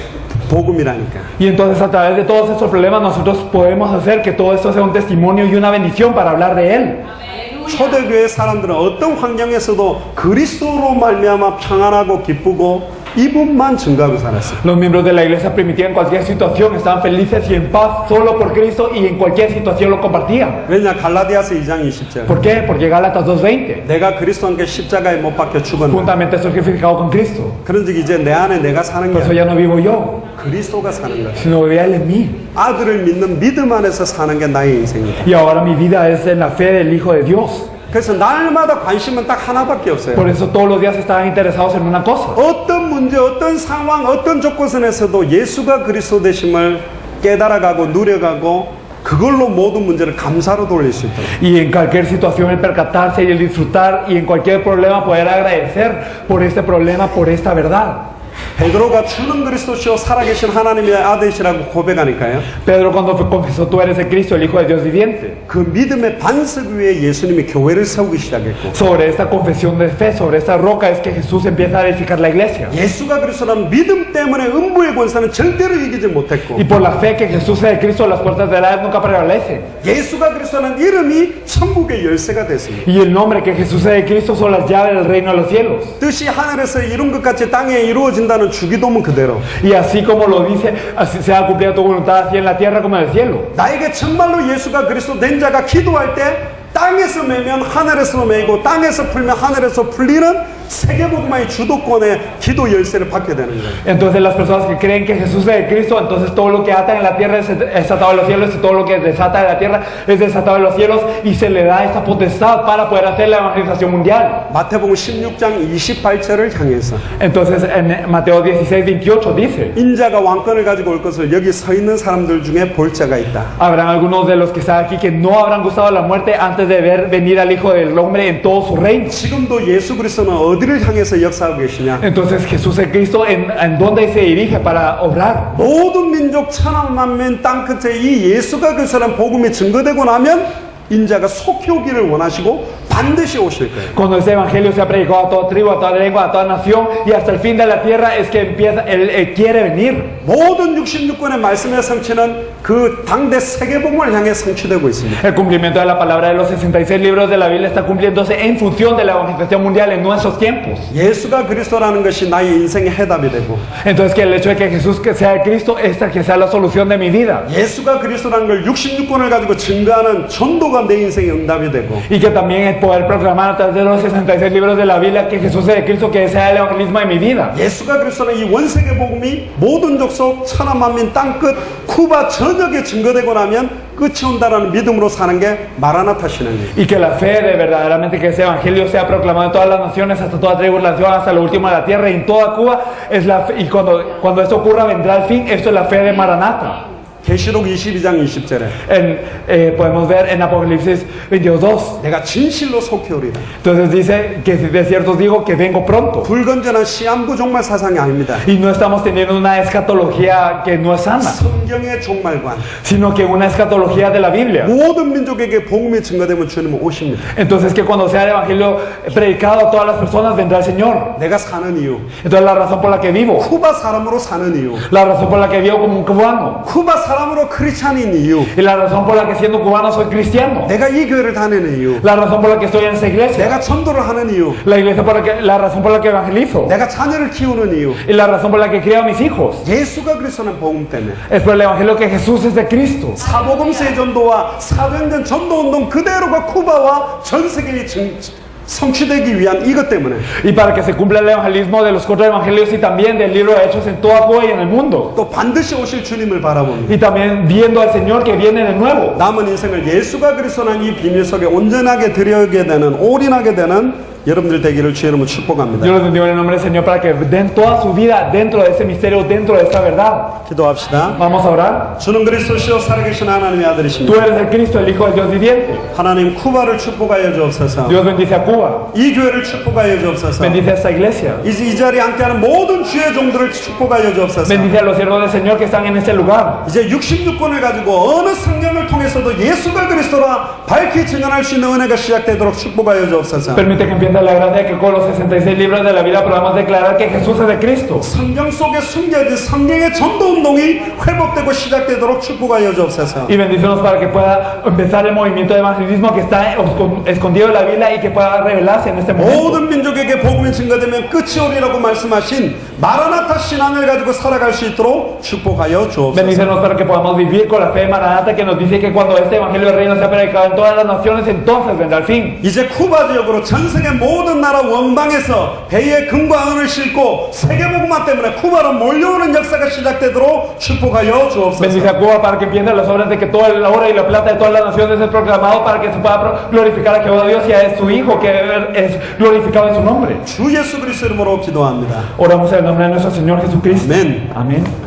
복음이라니까. Y entonces a través de todos estos problemas nosotros podemos hacer que todo esto sea un testimonio y una bendición para hablar de Él. 초대교회 사람들은 어떤 환경에서도 그리스도로 말미암아 평안하고 기쁘고 이분만 증거하고 살았어요. Los miembros de la iglesia primitiva en cualquier situación estaban felices y en paz solo por Cristo, y en cualquier situación lo compartían. 왜냐? 갈라디아서 2장 20절. ¿Por qué? Porque Gálatas 2:20, 내가 그리스도와 함께 십자가에 못 박혀 죽었나. juntamente estoy crucificado con Cristo. 그런즉 이제 내 안에 내가 사는 게 Por eso 아니라 ya no vivo yo, 그리스도가 사는 거야. sino vive Él en mí. 아들을 믿는 믿음 안에서 사는 게 나의 인생이다. Y ahora mi vida es en la fe del Hijo de Dios. 그래서 날마다 관심은 딱 하나밖에 없어요. Por eso todos los días estaban interesados en una cosa. 어떤 문제, 어떤 상황, 어떤 조건에서도 예수가 그리스도 되심을 깨달아가고 누려가고 그걸로 모든 문제를 감사로 돌릴 수 있도록. Y en cualquier situación el percatarse y el disfrutar, y en cualquier problema poder agradecer por este problema, por esta verdad. 베드로가 주는 그리스도시요 살아계신 하나님의 아들이시라고 고백하니까요. Pedro cuando confesó tú eres el Cristo, el Hijo de Dios viviente. 그 믿음의 반석 위에 예수님이 교회를 세우기 시작했고 Sobre esta confesión de fe, sobre esta roca es que Jesús empieza a edificar la iglesia. 예수가 그리스도라는 믿음 때문에 음부의 권세는 절대로 이기지 못했고 Y por la fe que Jesús es el Cristo, las puertas del Hades nunca prevalecen. 예수가 그리스도라는 이름이 천국의 열쇠가 됐습니다. Y el nombre que Jesús es el Cristo son las llaves del reino de los cielos. 뜻이 하늘에서 이룬 것 같이 땅에 이루어진다는 주기도문 그대로 Y así como lo dice, así sea cumplida tu voluntad, así en la tierra como en el cielo. 나에게 정말로 예수가 그리스도 된 자가 기도할 때 땅에서 매면 하늘에서 매고 땅에서 풀면 하늘에서 풀리는 세계복음화의 주도권의 기도 열쇠를 받게 되는 거예요. Entonces las personas que creen que Jesús es el Cristo, entonces todo lo que ata en la tierra es atado en los cielos, y todo lo que desata en la tierra es desatado en los cielos, y se le da esta potestad para poder hacer la evangelización mundial. 마태복음 16장 28절을 향해서 Entonces en Mateo 16:28 dice: 인자가 왕권을 가지고 올 것을 여기 서 있는 사람들 중에 볼 자가 있다. Habrán algunos de los que están aquí que no habrán gustado la muerte antes de ver venir al Hijo del Hombre en todo su reino. 지금도 예수 그리스도는 어디를 향해서 역사하고 계시냐? Entonces Jesús el Cristo en dónde se dirige para obrar. 모든 민족 천하 만민 땅 끝에 이 예수가 그리스도라는 복음이 증거되고 나면 인자가 속히 오기를 원하시고 반드시 오실 거예요. Cuando este evangelio se ha predicado a toda tribu, a toda lengua, a toda nación y hasta el fin de la tierra es que empieza, él quiere venir. 모든 66권의 말씀의 성취는 그 당대 세계복음을 향해 성취되고 있습니다. El cumplimiento de la palabra de los 66 libros de la Biblia está cumpliéndose en función de la evangelización mundial en nuestros tiempos. 예수가 그리스도라는 것이 나의 인생의 해답이 되고 Entonces que el hecho de que Jesús que sea Cristo es que sea la solución de mi vida. 예수가 그리스도라는 걸 66권을 가지고 증거하는 전도가 내 인생의 응답이 되고 Y que también el poder proclamar a través de los 66 libros de la Biblia que Jesús es Cristo, que sea el evangelismo de mi vida. 예수가 그리스도는 이 원세계 복음이 모든 족속 천하 만민 땅끝 쿠바 전역에 증거되고 나면 끝이 온다라는 믿음으로 사는 게 마라나타 신앙이에요. Y que la fe de verdaderamente que ese evangelio sea proclamado en todas las naciones, hasta toda tribulación, hasta lo último de la tierra y en toda Cuba, es la fe. Y cuando esto ocurra vendrá el fin. Esto es la fe de Maranata. 계시록 22장 20절에 Podemos ver en Apocalipsis 22:2. 내가 진실로 속히 오리다. Entonces dice que de cierto os digo que vengo pronto. 불건전한 시한부 종말 사상이 아닙니다. Y no estamos teniendo una escatología que no es sana, 성경의 종말관. sino que una escatología de la Biblia. 모든 민족에게 복음이 증거되면 주님은 오십니다. Entonces que cuando sea el evangelio predicado a todas las personas vendrá el Señor. 내가 사는 이유, Entonces la razón por la que vivo, 쿠바 사람으로 사는 이유, la razón por la que vivo como un cubano, 쿠바 사람으로 크리스찬인 이유, y la razón por la que siendo cubano soy cristiano, 내가 이 교회를 다니는 이유, la razón por la que estoy en esa iglesia, 내가 전도를 하는 이유, la razón por la que evangelizo, 내가 자녀를 키우는 이유, y la razón por la que crío a mis hijos, 예수가 그리스도는 복음 때문에. es por el evangelio que Jesús es de Cristo. 사복음세 전도와 사도행전 전도운동 그대로가 쿠바와 전 세계에 성취되기 위한 이것 때문에. Y para que se cumpla el evangelismo de los 4 evangelios y también del libro de Hechos en toda Cuba y en el mundo. 또 반드시 오실 주님을 바라봅니다. Y también viendo al Señor que viene de nuevo. 남은 인생을 예수가 그리스도라는 이 비밀 속에 온전하게 들여오게 되는, 올인하게 되는 여러분들 되기를 주의 이름으로 축복합니다. Yo les bendigo en el nombre del Señor para que den toda su vida dentro de ese misterio, dentro de esta verdad. 기도합시다. Vamos a orar. 주는 그리스도시요 살아계신 하나님의 Tú 아들이십니다. eres el Cristo, el Hijo del Dios viviente. 하나님 쿠바를 축복하여 주옵소서. Dios bendice a Cuba. 이 교회를 축복하여 주옵소서. Bendice a esta iglesia. 이 자리에 함께하는 모든 주의 종들을 축복하여 주옵소서. Bendice a los siervos del Señor que están en este lugar. 이제 66권을 가지고 어느 성경을 통해서도 예수가 그리스도라 밝히 증언할 수 있는 은혜가 시작되도록 축복하여 주옵소서. Permite que empiece la gracia de que con los 66 libros de la Biblia podamos declarar que Jesús es de Cristo. 성경 속에 숨겨진 성경의 전도 운동이 회복되고 시작되도록 축복하여 주옵소서. Y bendícenos para que pueda empezar el movimiento de evangelismo que está escondido en la Biblia y que pueda revelarse en este momento. 모든 민족에게 복음이 증거되면 끝이 오리라고 말씀하신 마라나타 신앙을 가지고 살아갈 수 있도록 축복하여 주옵소서. Bendícenos para que podamos vivir con la fe de Maranata que nos dice que cuando este evangelio del reino sea predicado en todas las naciones, entonces vendrá el fin. 이제 쿠바 지역으로 전 세계 모든 나라 원방에서 배에 금과 은을 싣고 세계복음화 때문에 쿠바로 몰려오는 역사가 시작되도록 축복하여 주옵소서. Bendice a Cuba para que empiecen las obras de que toda la oro y la plata de todas las naciones es proclamado para que se pueda glorificar a Jehová Dios y a su Hijo que es glorificado en su nombre. 주 예수 그리스도 이름으로 기도합니다. Oramos en el nombre de nuestro Señor Jesucristo. 아멘. Amén.